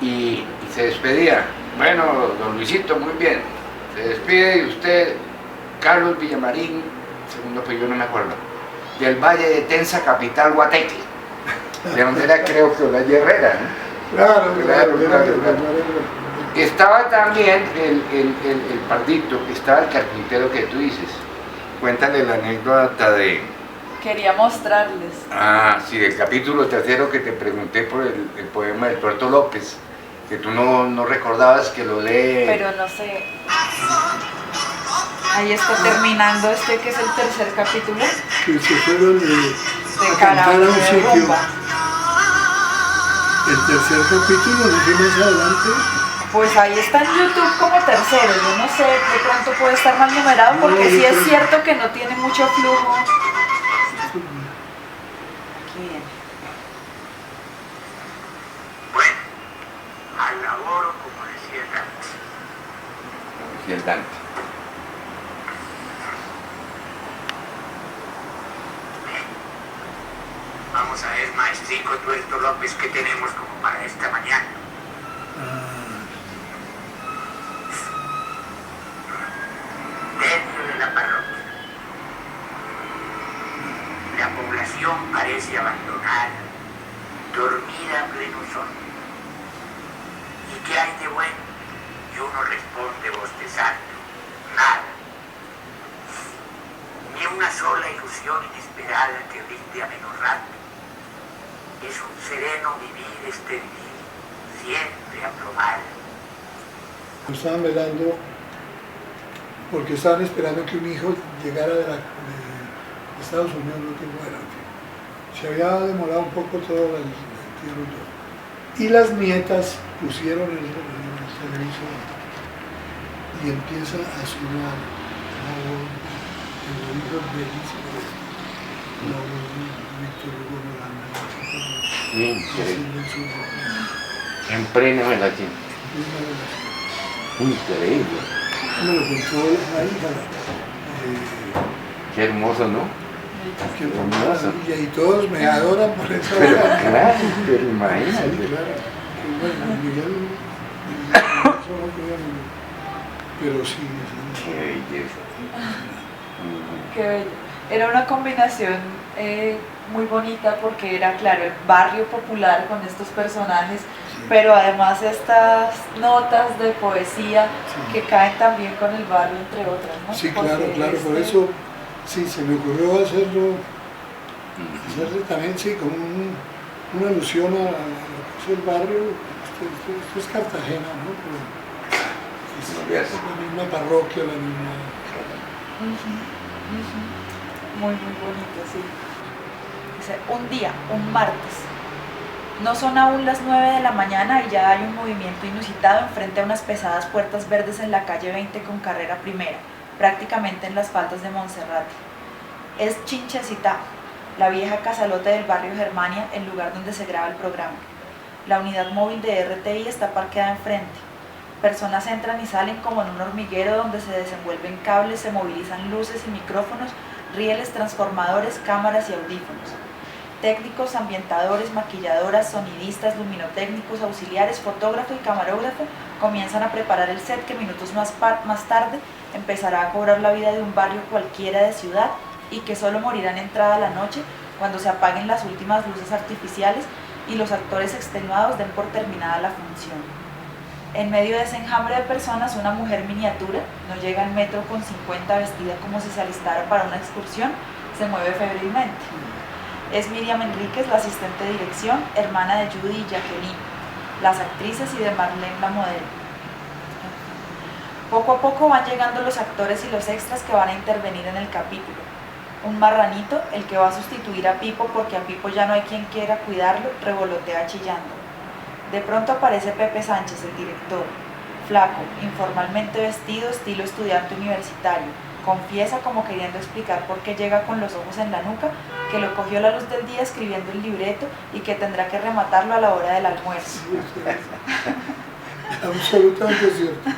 Speaker 3: y se despedía. Bueno, don Luisito, muy bien. Se despide de usted, Carlos Villamarín, segundo apellido no me acuerdo, del Valle de Tensa, capital Guateque, de donde era creo que Olaya Herrera, ¿no? Claro. Estaba también el Pardito, estaba el carpintero que tú dices. Cuéntale la anécdota de...
Speaker 1: Quería mostrarles.
Speaker 3: Ah, sí, del capítulo 3 que te pregunté por el poema de Tuerto López, que tú no recordabas que lo lee.
Speaker 1: Pero no sé. Ahí está terminando que es el tercer capítulo.
Speaker 2: Que se fueron
Speaker 1: De
Speaker 2: a cantar a
Speaker 1: Caramba,
Speaker 2: un
Speaker 1: de
Speaker 2: sitio.
Speaker 1: rumba.
Speaker 2: El tercer capítulo, no sé más adelante.
Speaker 1: Pues ahí está en YouTube como tercero. Yo no sé, de pronto puede estar mal numerado
Speaker 2: No,
Speaker 1: porque
Speaker 2: yo
Speaker 1: sí es
Speaker 2: creo-
Speaker 1: cierto que no tiene mucho flujo. Aquí viene.
Speaker 5: Bueno, al laboro, como decía Dante.
Speaker 3: Sí, el Dante.
Speaker 5: Vamos a ver, maestrico Tuerto López, ¿qué tenemos como para esta mañana? Dentro de la parroquia, la población parece abandonada, dormida a pleno sueño. ¿Y qué hay de bueno? Y uno responde bostezando, nada. Ni una sola ilusión inesperada que brinde a menos rato. Es un sereno vivir este vivir, siempre a probar.
Speaker 2: Estaban velando porque estaban esperando que un hijo llegara de Estados Unidos, no tengo era, en fin. Se había demorado un poco todo el entierro y todo. Y las nietas pusieron el televisor y empieza a sonar la voz de los hijos bellísimos, la voz de Víctor Hugo Morán,
Speaker 3: Increíble. En plena relación. Increíble.
Speaker 2: Me lo contó la hija.
Speaker 3: Qué hermoso, ¿no?
Speaker 2: Qué
Speaker 3: hermoso.
Speaker 2: Y todos me adoran por eso.
Speaker 3: Pero claro, pero
Speaker 2: Sí,
Speaker 3: imagínate.
Speaker 2: claro. Qué bueno, Miguel, eso no quería Miguel. Pero sí,
Speaker 3: Qué belleza.
Speaker 1: Qué bello. Era una combinación muy bonita porque era, claro, el barrio popular con estos personajes, pero además estas notas de poesía que caen también con el barrio, entre otras, ¿no?
Speaker 2: sí,
Speaker 1: Porque
Speaker 2: claro, por eso sí, se me ocurrió hacerle también, sí, como una alusión a lo que es el barrio. Esto es Cartagena, ¿no? Pero es la misma parroquia, la misma...
Speaker 1: Muy bonito, sí. Dice, un día, un martes. No son aún las 9 de la mañana y ya hay un movimiento inusitado enfrente a unas pesadas puertas verdes en la calle 20 con carrera primera, prácticamente en las faldas de Monserrate. Es Chinchecita, la vieja casalote del barrio Germania, el lugar donde se graba el programa. La unidad móvil de RTI está parqueada enfrente. Personas entran y salen como en un hormiguero donde se desenvuelven cables, se movilizan luces y micrófonos, rieles, transformadores, cámaras y audífonos. Técnicos, ambientadores, maquilladoras, sonidistas, luminotécnicos, auxiliares, fotógrafo y camarógrafo comienzan a preparar el set que minutos más tarde empezará a cobrar la vida de un barrio cualquiera de ciudad y que solo morirá en entrada la noche cuando se apaguen las últimas luces artificiales y los actores extenuados den por terminada la función. En medio de ese enjambre de personas, una mujer miniatura, no llega al metro con 50 vestida como si se alistara para una excursión, se mueve febrilmente. Es Miriam Enríquez, la asistente de dirección, hermana de Judy y Jacqueline, las actrices y de Marlene la modelo. Poco a poco van llegando los actores y los extras que van a intervenir en el capítulo. Un marranito, el que va a sustituir a Pipo porque a Pipo ya no hay quien quiera cuidarlo, revolotea chillando. De pronto aparece Pepe Sánchez, el director, flaco, informalmente vestido, estilo estudiante universitario. Confiesa como queriendo explicar por qué llega con los ojos en la nuca, que lo cogió a la luz del día escribiendo el libreto y que tendrá que rematarlo a la hora del almuerzo.
Speaker 2: Absolutamente cierto.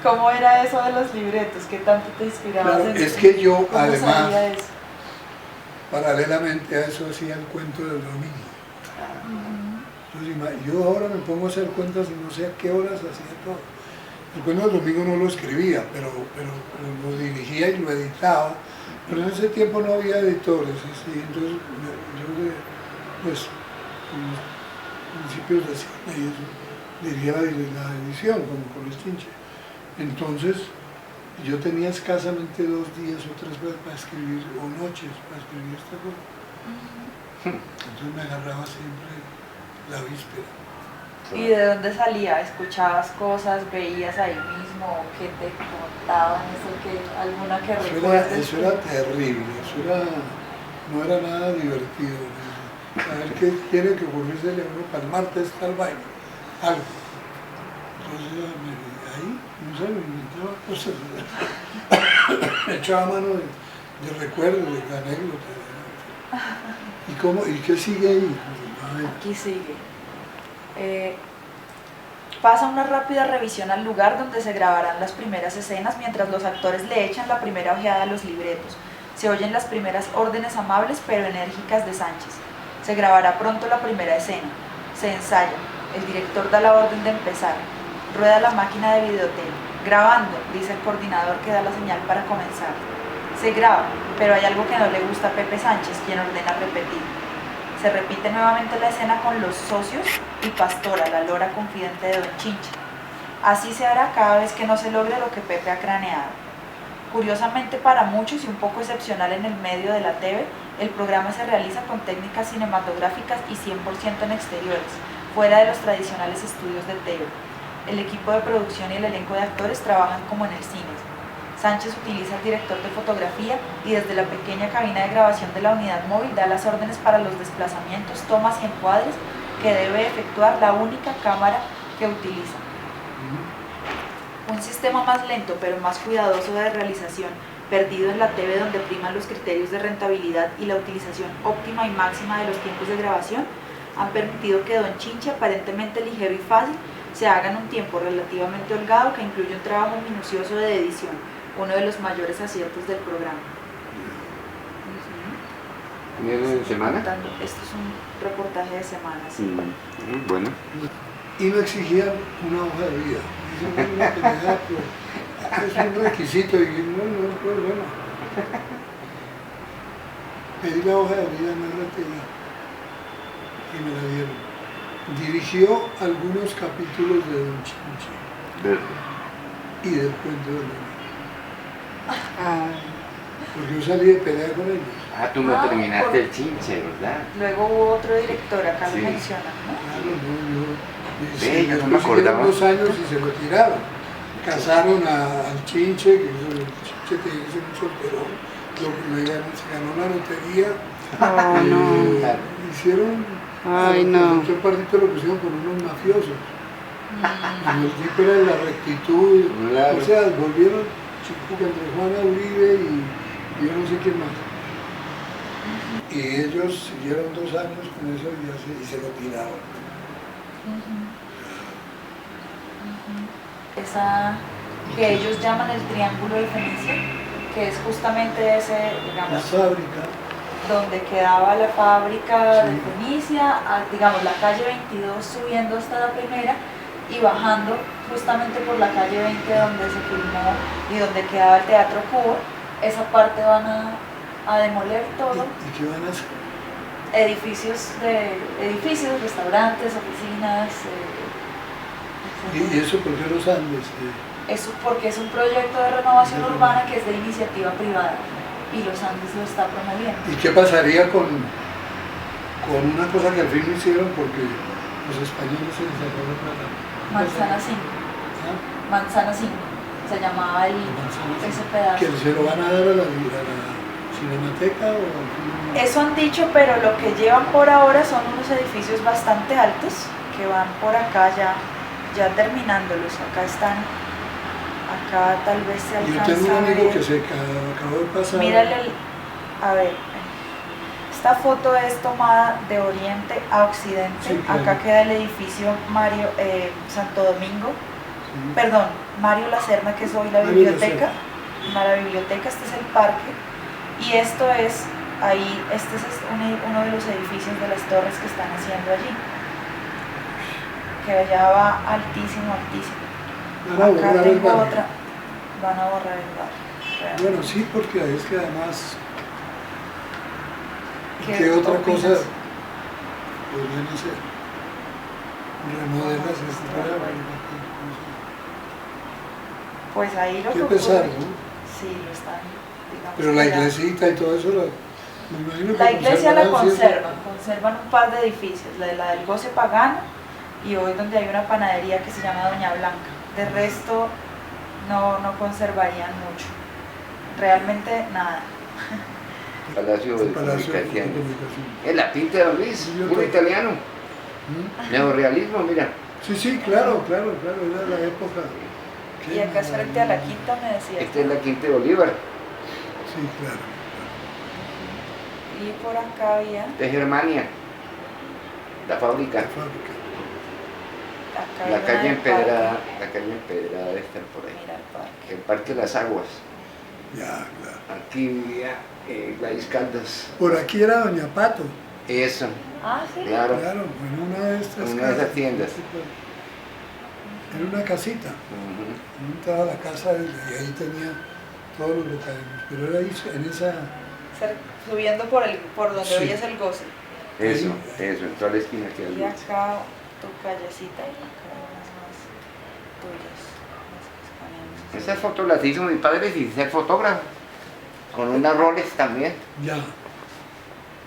Speaker 1: ¿Cómo era eso de los libretos? ¿Qué tanto te inspirabas
Speaker 2: Claro,
Speaker 1: en
Speaker 2: es que yo
Speaker 1: ¿Cómo
Speaker 2: además,
Speaker 1: sabía eso?
Speaker 2: paralelamente a eso hacía el cuento del domingo. Entonces, yo ahora me pongo a hacer cuentas y no sé a qué horas hacía todo. El cuento del domingo no lo escribía, pero lo dirigía y lo editaba. Pero en ese tiempo no había editores, ¿sí? Entonces yo pues en los principios de cine y eso, dirigía la edición con el Chinche. Entonces yo tenía escasamente 2 días o 3 horas para escribir, o noches para escribir esta cosa. Entonces me agarraba siempre la víspera.
Speaker 1: ¿Y de dónde salía? ¿Escuchabas cosas, veías ahí mismo, qué te contaban, alguna que recuerdes?
Speaker 2: Eso era terrible, no era nada divertido. Saber qué tiene que ocurrirse a uno para el martes tal vaina, algo. Entonces ahí, no sé, me inventaba cosas, me echaba mano de recuerdos, de anécdotas. ¿Y qué sigue ahí?
Speaker 1: Aquí sigue. Pasa una rápida revisión al lugar donde se grabarán las primeras escenas mientras los actores le echan la primera ojeada a los libretos. Se oyen las primeras órdenes amables pero enérgicas de Sánchez. Se grabará pronto la primera escena. Se ensaya. El director da la orden de empezar. Rueda la máquina de videotape. Grabando, dice el coordinador que da la señal para comenzar. Se graba, pero hay algo que no le gusta a Pepe Sánchez, quien ordena repetir. Se repite nuevamente la escena con los socios y Pastora, la lora confidente de Don Chinche. Así se hará cada vez que no se logre lo que Pepe ha craneado. Curiosamente para muchos y un poco excepcional en el medio de la TV, el programa se realiza con técnicas cinematográficas y 100% en exteriores, fuera de los tradicionales estudios de TV. El equipo de producción y el elenco de actores trabajan como en el cine. Sánchez utiliza el director de fotografía y desde la pequeña cabina de grabación de la unidad móvil da las órdenes para los desplazamientos, tomas y encuadres que debe efectuar la única cámara que utiliza. Un sistema más lento pero más cuidadoso de realización, perdido en la TV donde priman los criterios de rentabilidad y la utilización óptima y máxima de los tiempos de grabación, han permitido que Don Chinche, aparentemente ligero y fácil, se haga en un tiempo relativamente holgado que incluye un trabajo minucioso de edición, uno de los mayores aciertos del programa.
Speaker 3: ¿De semana?
Speaker 1: Esto es un reportaje de semana, sí.
Speaker 3: Bueno.
Speaker 2: Y me exigían una hoja de vida. Es un requisito y no es problema. Pedí la hoja de vida, no la tenía y me la dieron. Dirigió algunos capítulos de Don Chinche y del cuento del domingo. Porque yo salí de pelea con ellos.
Speaker 3: Tú no terminaste el Chinche, ¿verdad?
Speaker 1: Luego hubo otro director, acá
Speaker 3: Sí.
Speaker 1: lo menciona, ¿no?
Speaker 2: Claro,
Speaker 3: Yo no me
Speaker 2: después
Speaker 3: acordaba.
Speaker 2: siguieron 2 años y se lo tiraron. Casaron al Chinche, que el Chinche tenía que ser un solterón, se ganó la lotería.
Speaker 4: Oh, no.
Speaker 2: Hicieron,
Speaker 4: Ay, no.
Speaker 2: el doctor Pardito lo pusieron con unos mafiosos. Y el tipo era de la rectitud,
Speaker 3: Claro.
Speaker 2: o sea, volvieron chico entre Juana Uribe y yo no sé quién más. Y ellos siguieron 2 años con eso y se lo tiraron.
Speaker 1: Esa que ellos llaman el Triángulo de Fenicia, que es justamente ese,
Speaker 2: La
Speaker 1: digamos,
Speaker 2: fábrica,
Speaker 1: donde quedaba la fábrica
Speaker 2: Sí.
Speaker 1: de Fenicia, digamos la calle 22 subiendo hasta la primera y bajando justamente por la calle 20 donde se filmó y donde quedaba el Teatro Cuba. Esa parte van a demoler todo,
Speaker 2: ¿y qué van a hacer?
Speaker 1: edificios, restaurantes, oficinas,
Speaker 2: ¿Y eso por qué los Andes?
Speaker 1: eso porque es un proyecto de renovación urbana que es de iniciativa privada y los Andes lo está promoviendo.
Speaker 2: ¿Y qué pasaría con una cosa que al fin no hicieron porque los españoles se les sacó la plata?
Speaker 1: Manzana 5,
Speaker 2: ¿Ah?
Speaker 1: Manzana 5, se llamaba ese pedazo.
Speaker 2: ¿Que se lo van a dar a la Cinemateca o al fin?
Speaker 1: Eso han dicho, pero lo que llevan por ahora son unos edificios bastante altos que van por acá ya terminándolos. Acá están, acá tal vez se
Speaker 2: Yo
Speaker 1: alcanza
Speaker 2: tengo un
Speaker 1: a
Speaker 2: amigo
Speaker 1: ver.
Speaker 2: que se acabó de pasar.
Speaker 1: Mírale, a ver, esta foto es tomada de oriente a occidente.
Speaker 2: Sí, claro.
Speaker 1: Acá queda el edificio Mario Santo Domingo,
Speaker 2: Sí.
Speaker 1: perdón, Mario Lacerna, que es hoy la
Speaker 2: Mario
Speaker 1: biblioteca. La biblioteca, este es el parque. Y esto es ahí este es uno de los edificios de las torres que están haciendo allí, que allá va altísimo, altísimo.
Speaker 2: Van a borrar
Speaker 1: Acá
Speaker 2: el
Speaker 1: tengo
Speaker 2: barrio.
Speaker 1: otra, van a borrar el barrio. realmente.
Speaker 2: Bueno, sí, porque es que además,
Speaker 1: ¿Qué
Speaker 2: ¿qué otra
Speaker 1: opinas?
Speaker 2: cosa podrían hacer? Remodelas
Speaker 1: No,
Speaker 2: este
Speaker 1: no,
Speaker 2: programa.
Speaker 1: Pues ahí lo
Speaker 2: Qué
Speaker 1: que
Speaker 2: pesar,
Speaker 1: ocurre,
Speaker 2: ¿no?
Speaker 1: sí, lo están, digamos.
Speaker 2: Pero la
Speaker 1: que ya-
Speaker 2: iglesita y todo eso, me imagino que
Speaker 1: La iglesia la
Speaker 2: conservarán
Speaker 1: conservan un par de edificios, la del Goce Pagano y hoy donde hay una panadería que se llama Doña Blanca. De resto no conservarían mucho, realmente nada.
Speaker 3: Palacio de
Speaker 2: el Palacio de
Speaker 3: Comunicaciones.
Speaker 2: Comunicación.
Speaker 3: Es la pinta de Don Luis,
Speaker 2: Sí, yo
Speaker 3: puro
Speaker 2: creo.
Speaker 3: italiano.
Speaker 2: ¿Mm?
Speaker 3: Neorrealismo, mira.
Speaker 2: Sí, claro, era la época. Qué
Speaker 1: Y acá frente a la quinta me decía.
Speaker 3: Esta es la Quinta de Bolívar,
Speaker 2: Sí, claro.
Speaker 1: Y por acá había,
Speaker 3: de Germania, la fábrica.
Speaker 2: La fábrica.
Speaker 1: acá hay
Speaker 3: La
Speaker 1: una
Speaker 3: calle
Speaker 1: del
Speaker 3: empedrada,
Speaker 1: parque.
Speaker 3: la calle empedrada debe estar por ahí.
Speaker 1: Mira el parque.
Speaker 3: El Parque de las Aguas.
Speaker 2: Ya, claro.
Speaker 3: Aquí vivía Gladys Caldas.
Speaker 2: Por aquí era Doña Pato.
Speaker 3: Eso,
Speaker 1: Ah, sí.
Speaker 3: claro.
Speaker 2: Claro, en una de estas
Speaker 3: En una de esas tiendas.
Speaker 2: En una casita.
Speaker 3: Ujú.
Speaker 2: Estaba la casa de él y ahí tenía todos los locales. Pero era ahí, en esa.
Speaker 1: Subiendo por donde
Speaker 2: Sí.
Speaker 1: veías el Goce.
Speaker 3: Eso, en toda la esquina que
Speaker 1: Y
Speaker 3: hay.
Speaker 1: acá tu callecita, acá hay unas más tuyas. Las que
Speaker 3: Esas fotos las hizo mi padre sin ser fotógrafo. Con unas Rolex también.
Speaker 2: Ya.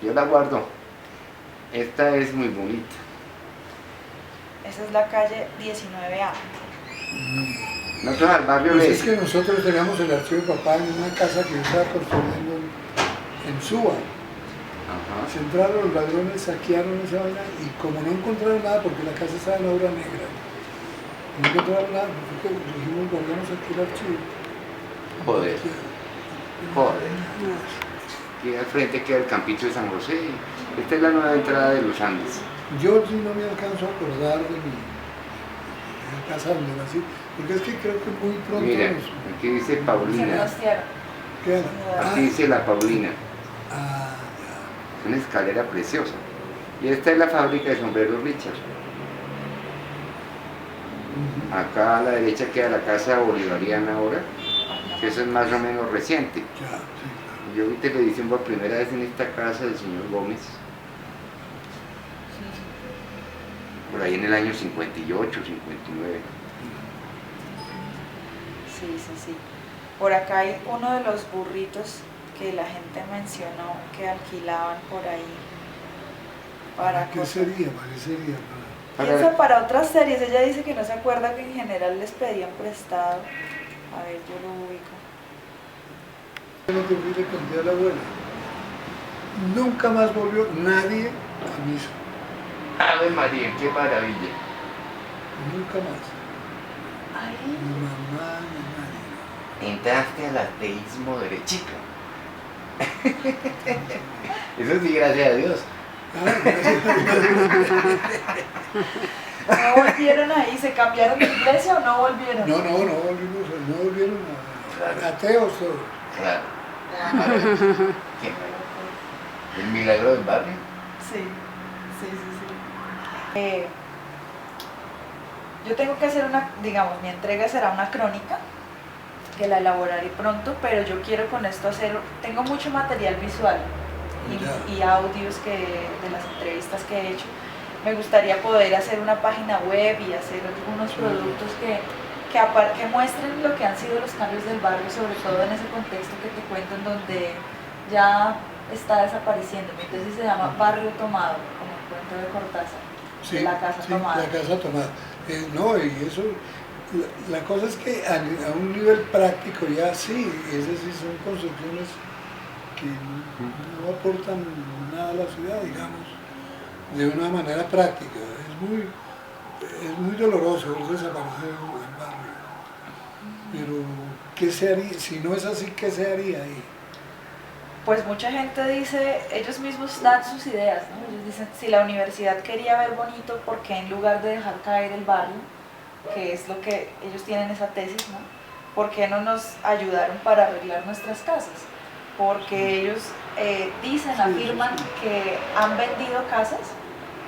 Speaker 3: Yo la guardo. Esta es muy bonita.
Speaker 1: Esa es la calle 19A.
Speaker 3: Nosotros al barrio
Speaker 2: Pues
Speaker 3: le
Speaker 2: es que nosotros teníamos el archivo de papá en una casa que yo estaba construyendo en Suba.
Speaker 3: Ajá.
Speaker 2: Se entraron los ladrones, saquearon esa vaina y como no encontraron nada, porque la casa estaba en la obra negra, no encontraron nada, nosotros dijimos, guardamos aquí el archivo.
Speaker 3: Joder, joder. Aquí al frente queda el campito de San José. Esta es la nueva entrada de los Andes.
Speaker 2: Yo sí no me alcanzo a acordar de la casa donde nací, porque es que creo que muy pronto
Speaker 3: Mira,
Speaker 2: nos
Speaker 3: aquí dice
Speaker 1: Se
Speaker 3: Paulina.
Speaker 1: rostearon.
Speaker 2: quedan.
Speaker 3: Aquí dice la Paulina.
Speaker 2: Ah,
Speaker 3: Una escalera preciosa. Y esta es la fábrica de sombreros Richard.
Speaker 2: ya.
Speaker 3: Acá a la derecha queda la casa bolivariana ahora, que eso es más o menos reciente.
Speaker 2: Ya, sí, claro.
Speaker 3: Yo vi televisión por primera vez en esta casa del señor Gómez, por ahí en el año 58, 59.
Speaker 1: Sí. Por acá hay uno de los burritos que la gente mencionó que alquilaban por ahí para
Speaker 2: ¿Qué
Speaker 1: cosas.
Speaker 2: sería? ¿Para qué sería?
Speaker 1: Piensa para otras series, ella dice que no se acuerda que en general les pedían prestado. A ver, yo lo ubico.
Speaker 2: No te fui, le conté a la abuela. Nunca más volvió nadie a misa.
Speaker 3: Ave María, qué maravilla.
Speaker 2: Nunca más.
Speaker 1: Ay,
Speaker 2: Ni mamá, ni nadie.
Speaker 3: Entraste al ateísmo derechito. Eso sí, gracias a Dios.
Speaker 2: Ah, gracias a Dios.
Speaker 1: ¿no volvieron ahí? ¿Se cambiaron de iglesia o no volvieron?
Speaker 2: No volvieron a ateos todos.
Speaker 3: Claro. ¿Qué? ¿El milagro del barrio?
Speaker 1: Sí. Yo tengo que hacer digamos, mi entrega será una crónica, que la elaboraré pronto, pero yo quiero con esto tengo mucho material visual y audios de las entrevistas que he hecho. Me gustaría poder hacer una página web y hacer algunos productos que muestren lo que han sido los cambios del barrio, sobre todo en ese contexto que te cuento, en donde ya está desapareciendo. Mi tesis se llama Barrio Tomado, como el cuento de Cortázar, de la casa tomada.
Speaker 2: La casa tomada. No, y eso, la cosa es que a un nivel práctico ya sí, esas sí son construcciones que no aportan nada a la ciudad, digamos, de una manera práctica. Es muy doloroso el desaparecer del barrio. Pero, ¿qué se haría? Si no es así, ¿qué se haría ahí?
Speaker 1: Pues mucha gente dice, ellos mismos dan sus ideas, ¿no? Ellos dicen, si la universidad quería ver bonito, ¿por qué en lugar de dejar caer el barrio, que es lo que ellos tienen esa tesis, ¿no? ¿Por qué no nos ayudaron para arreglar nuestras casas? porque ellos dicen, afirman que han vendido casas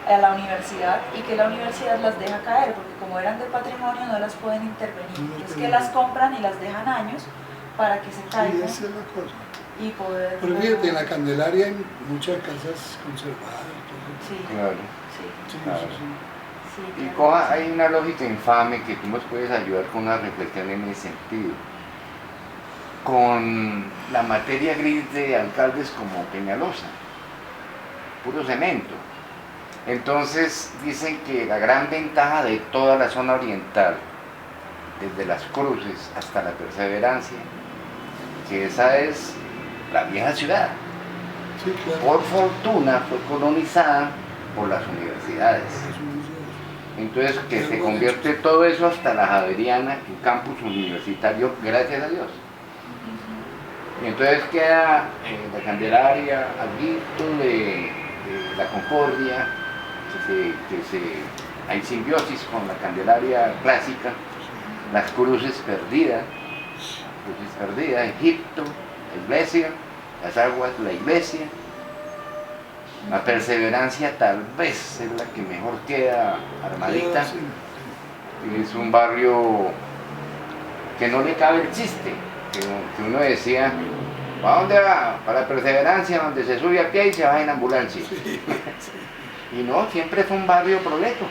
Speaker 1: a la universidad y que la universidad las deja caer, porque como eran de patrimonio no las pueden intervenir. Es que las compran y las dejan años para que se caigan.
Speaker 2: Sí, esa es la cosa.
Speaker 1: Y poder...
Speaker 2: Pero fíjate, en la Candelaria hay muchas casas conservadas.
Speaker 1: Sí,
Speaker 3: Claro.
Speaker 1: sí,
Speaker 2: Sí,
Speaker 3: Claro.
Speaker 2: sí, sí.
Speaker 1: sí,
Speaker 3: Y
Speaker 1: claro.
Speaker 3: Coja, hay una lógica infame que tú nos puedes ayudar con una reflexión en ese sentido. Con la materia gris de alcaldes como Peñalosa, puro cemento. Entonces dicen que la gran ventaja de toda la zona oriental, desde Las Cruces hasta la Perseverancia, que esa es la vieja ciudad,
Speaker 2: Sí, claro.
Speaker 3: por fortuna fue colonizada por las universidades. Entonces que se convierte todo eso hasta la Javeriana, un campus universitario, gracias a Dios. Y entonces queda la Candelaria, algo de la Concordia, hay simbiosis con la Candelaria clásica, Las Cruces perdidas, Egipto, la iglesia, las aguas, la iglesia. La Perseverancia tal vez es la que mejor queda armadita.
Speaker 2: Sí.
Speaker 3: Es un barrio que no le cabe el chiste, que uno decía, ¿para dónde va? Para la Perseverancia, donde se sube a pie y se baja en ambulancia. Y no, siempre fue un barrio proleto.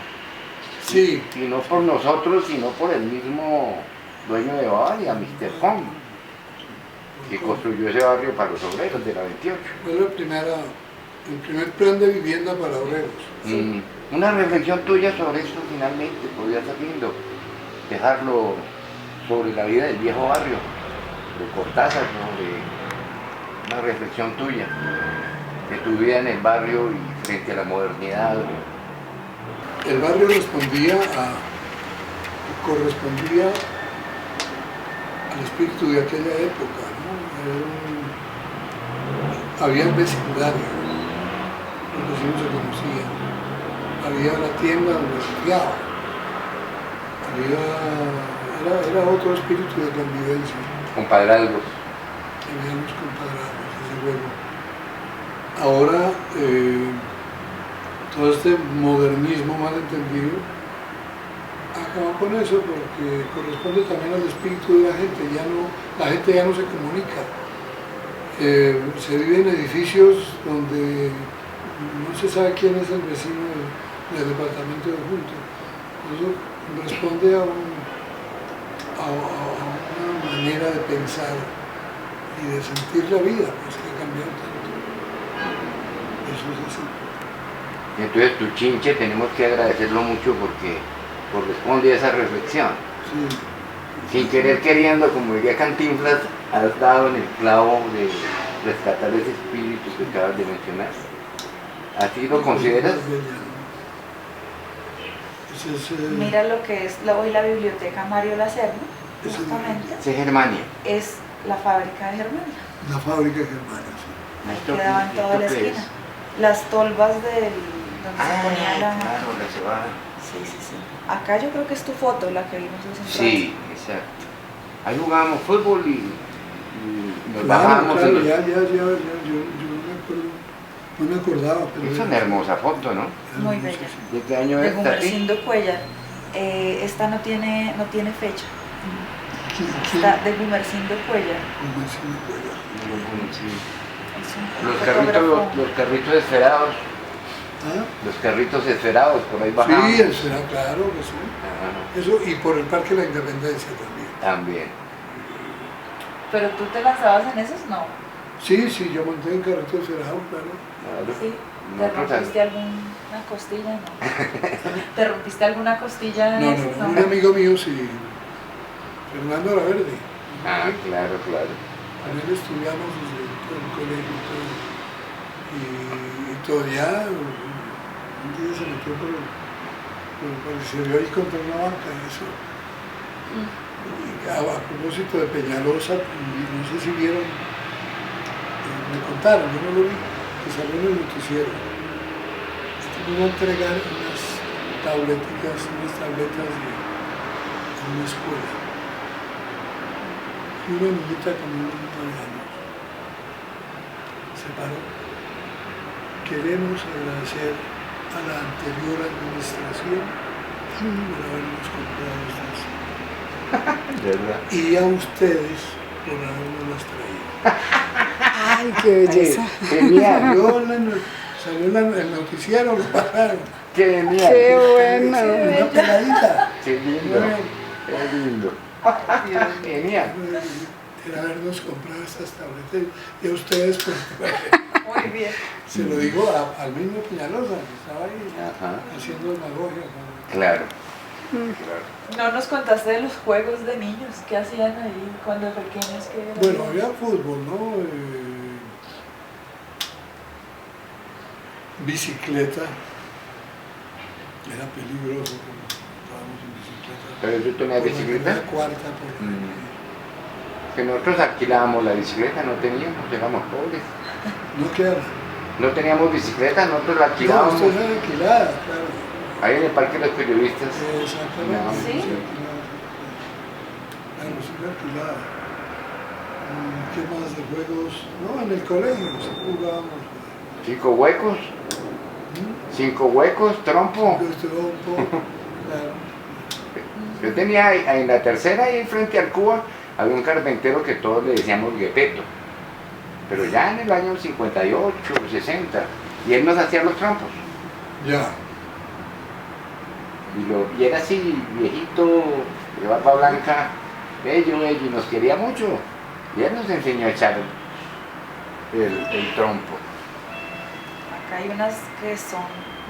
Speaker 2: Sí.
Speaker 3: Y no por nosotros, sino por el mismo dueño de Bavaria, Mr. Kong, que construyó ese barrio para los obreros de la 28.
Speaker 2: Fue el primer plan de vivienda para obreros.
Speaker 3: Una reflexión tuya sobre esto finalmente, podría estar lindo, dejarlo sobre la vida del viejo barrio, de Cortázar, sobre una reflexión tuya, de tu vida en el barrio y frente a la modernidad.
Speaker 2: El barrio correspondía al espíritu de aquella época, ¿no? Había el vecindario, los vecinos se conocían, había la tienda donde se fiaba, era otro espíritu de convivencia.
Speaker 3: Compadrazgos.
Speaker 2: Había los compadrazgos, desde luego. Ahora, todo este modernismo mal entendido acabó con eso porque corresponde también al espíritu de la gente, la gente ya no se comunica. Se vive en edificios donde no se sabe quién es el vecino del departamento de junto. Eso responde a una manera de pensar y de sentir la vida, pues, que ha cambiado tanto. Eso es así.
Speaker 3: Entonces tu chinche tenemos que agradecerlo mucho porque corresponde a esa reflexión.
Speaker 2: Sí.
Speaker 3: Sin querer queriendo, como diría Cantinflas, has dado en el clavo de rescatar ese espíritu que acabas de mencionar. ¿Así lo consideras?
Speaker 1: Mira lo que es hoy la biblioteca Mario Lacerda, justamente,
Speaker 3: Es Germania.
Speaker 1: es la fábrica de Germania.
Speaker 2: La fábrica germana, sí.
Speaker 3: ¿Esto
Speaker 1: Quedaba en toda la
Speaker 3: qué
Speaker 1: esquina.
Speaker 3: es?
Speaker 1: Las tolvas donde se ponía la...
Speaker 3: claro, la cebada.
Speaker 1: Sí, sí, sí. Acá yo creo que es tu foto la que vimos hace un rato.
Speaker 3: Sí, exacto. Ahí jugábamos fútbol y nos
Speaker 2: Claro,
Speaker 3: bajábamos.
Speaker 2: claro,
Speaker 3: y
Speaker 2: yo no me acordaba, pero...
Speaker 3: Es una hermosa foto, ¿no?
Speaker 1: Muy bella.
Speaker 3: ¿De qué año
Speaker 1: De
Speaker 3: es esta?
Speaker 1: Gumersindo Cuellar. Esta no tiene fecha.
Speaker 2: ¿Quién?
Speaker 1: Está de Gumersindo Cuellar.
Speaker 2: Gumersindo Cuellar.
Speaker 1: Es un fotógrafo.
Speaker 3: Los carritos esferados,
Speaker 2: ¿Ah?
Speaker 3: los carritos esferados, por ahí bajamos.
Speaker 2: Sí, eso era claro que sí.
Speaker 3: Ajá,
Speaker 2: Eso, y por el Parque de la Independencia también.
Speaker 3: también.
Speaker 1: Pero tú te lanzabas en esos, no.
Speaker 2: Sí, sí, yo monté en carrito esferado, claro.
Speaker 3: Claro.
Speaker 1: Sí. ¿Te
Speaker 3: Nosotros
Speaker 1: rompiste alguna costilla? No. ¿Te rompiste alguna costilla en
Speaker 2: No,
Speaker 1: esos?
Speaker 2: un amigo mío sí, Fernando Laverde.
Speaker 3: Ah, claro, claro.
Speaker 2: Con él estudiamos desde el colegio y todavía un día se metió se vio ahí contra una banca eso. Y a propósito de Peñalosa, no sé si vieron, me contaron, yo no lo vi, que salió en el noticiero. Iba a entregar unas tabletas de una escuela. Y una niñita con un niño de años. se paró. Queremos agradecer a la anterior administración por habernos comprado estas
Speaker 3: ¿Verdad?
Speaker 2: y a ustedes por habernos las traído.
Speaker 4: Ay, qué belleza.
Speaker 3: Genial,
Speaker 2: Salió el noticiero, lo pararon.
Speaker 3: genial.
Speaker 4: Qué bueno.
Speaker 2: Una peladita.
Speaker 3: Qué lindo, qué lindo. Genial.
Speaker 2: Era habernos comprado estas tabletas y a ustedes pues,
Speaker 1: Muy bien.
Speaker 2: se lo digo al mismo Peñalosa que estaba ahí
Speaker 3: Ajá.
Speaker 2: haciendo demagogia. ¿No?
Speaker 3: Claro.
Speaker 1: No nos contaste de los juegos de niños, ¿qué hacían ahí cuando pequeños? Que eran?
Speaker 2: Bueno, había fútbol, ¿no? Bicicleta. Era peligroso cuando estábamos en bicicleta.
Speaker 3: ¿Pero tú tenías
Speaker 2: Por la
Speaker 3: bicicleta?
Speaker 2: avenida Cuarta, por
Speaker 3: Que nosotros alquilábamos la bicicleta, no teníamos, éramos pobres.
Speaker 2: no queda.
Speaker 3: No teníamos bicicleta, nosotros la
Speaker 2: No,
Speaker 3: alquilábamos.
Speaker 2: esto es alquilada, claro.
Speaker 3: Ahí en el Parque de los Periodistas.
Speaker 2: Exactamente.
Speaker 3: No.
Speaker 1: ¿Sí?
Speaker 2: Alquilada. Claro, sí, alquilada. ¿Qué más de juegos? No, en el colegio sí jugábamos.
Speaker 3: 5 huecos, 5 huecos, trompo.
Speaker 2: Yo estuve un poco, claro.
Speaker 3: Yo tenía ahí, en la tercera, ahí frente al Cuba, había un carpintero que todos le decíamos Guepeto. Pero ya en el año 58, 60, y él nos hacía los trompos.
Speaker 2: Ya.
Speaker 3: Y era así, viejito, de barba blanca, bello, y nos quería mucho. Y él nos enseñó a echar el trompo.
Speaker 1: Acá hay unas que son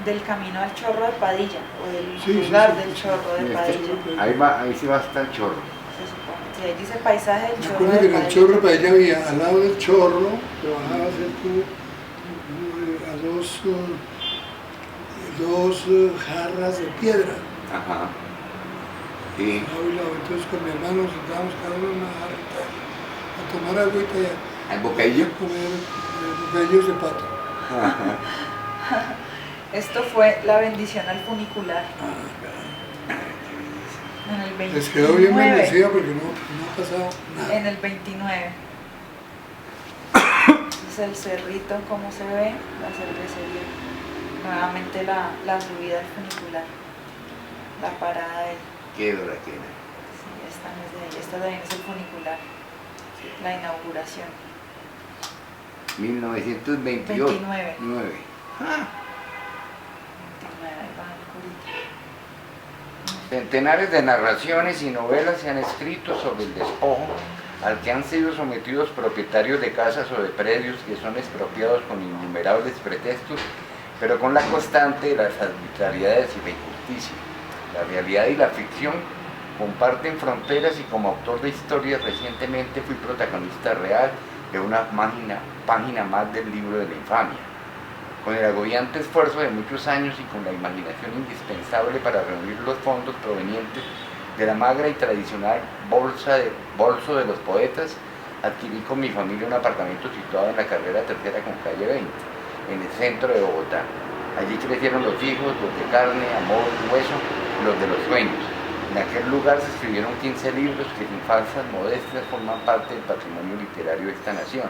Speaker 1: del camino al Chorro de Padilla, o del
Speaker 2: Sí, sí,
Speaker 1: lugar
Speaker 2: sí,
Speaker 1: del
Speaker 2: sí.
Speaker 1: Chorro de
Speaker 3: Sí,
Speaker 1: Padilla,
Speaker 3: Ahí sí va a estar el chorro.
Speaker 1: se supone. Sí, ahí dice paisaje del
Speaker 2: Me
Speaker 1: Chorro
Speaker 2: acuerdo
Speaker 1: de
Speaker 2: que en el
Speaker 1: Padilla.
Speaker 2: Chorro para allá había, al lado del Chorro, te bajabas el tubo a dos jarras de piedra.
Speaker 3: Ajá. Y
Speaker 2: Entonces con mi hermano nos sentábamos cada uno en una jarrita a tomar agüita y
Speaker 3: al bocadillo.
Speaker 2: a comer bocadillos de pato.
Speaker 1: Esto fue la bendición al funicular en el 29.
Speaker 2: Les quedó bien bendecida porque no ha pasado nada.
Speaker 1: En el 29. Es el cerrito, como se ve, la cervecería. Nuevamente la subida al funicular. La parada de...
Speaker 3: Qué hora que era.
Speaker 1: Sí, esta no es de ahí, esta también es el funicular. La inauguración.
Speaker 3: 1928.
Speaker 1: 29.
Speaker 3: 9.
Speaker 1: 29, ahí va el curita.
Speaker 3: Centenares de narraciones y novelas se han escrito sobre el despojo al que han sido sometidos propietarios de casas o de predios que son expropiados con innumerables pretextos, pero con la constante de las arbitrariedades y la injusticia. La realidad y la ficción comparten fronteras y como autor de historias recientemente fui protagonista real de una página más del libro de la infamia. Con el agobiante esfuerzo de muchos años y con la imaginación indispensable para reunir los fondos provenientes de la magra y tradicional bolso de los poetas, adquirí con mi familia un apartamento situado en la carrera tercera con calle 20, en el centro de Bogotá. Allí crecieron los hijos, los de carne, amor, hueso, los de los sueños. En aquel lugar se escribieron 15 libros que sin falsas modestias forman parte del patrimonio literario de esta nación.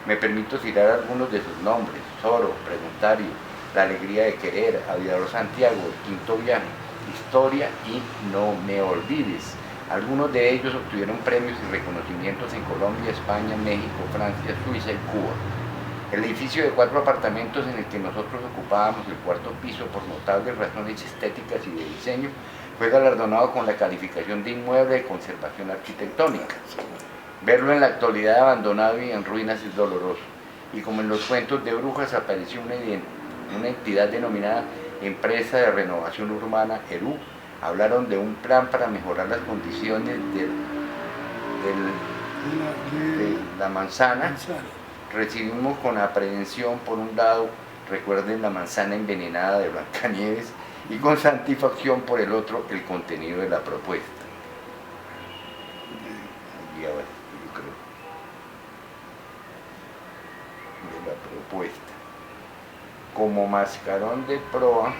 Speaker 3: Me permito citar algunos de sus nombres: Zorro, Preguntario, La alegría de querer, Aviador Santiago, El quinto viaje, Historia y No me olvides. Algunos de ellos obtuvieron premios y reconocimientos en Colombia, España, México, Francia, Suiza y Cuba. El edificio de 4 apartamentos en el que nosotros ocupábamos el cuarto piso por notables razones estéticas y de diseño fue galardonado con la calificación de inmueble de conservación arquitectónica. Verlo en la actualidad abandonado y en ruinas es doloroso. Y como en los cuentos de brujas apareció una entidad denominada Empresa de Renovación Urbana, ERU, hablaron de un plan para mejorar las condiciones de la manzana. Recibimos con aprehensión por un lado, recuerden, la manzana envenenada de Blancanieves, y con satisfacción por el otro, el contenido de la propuesta. Y ahora, yo creo, de la propuesta. Como mascarón de proa,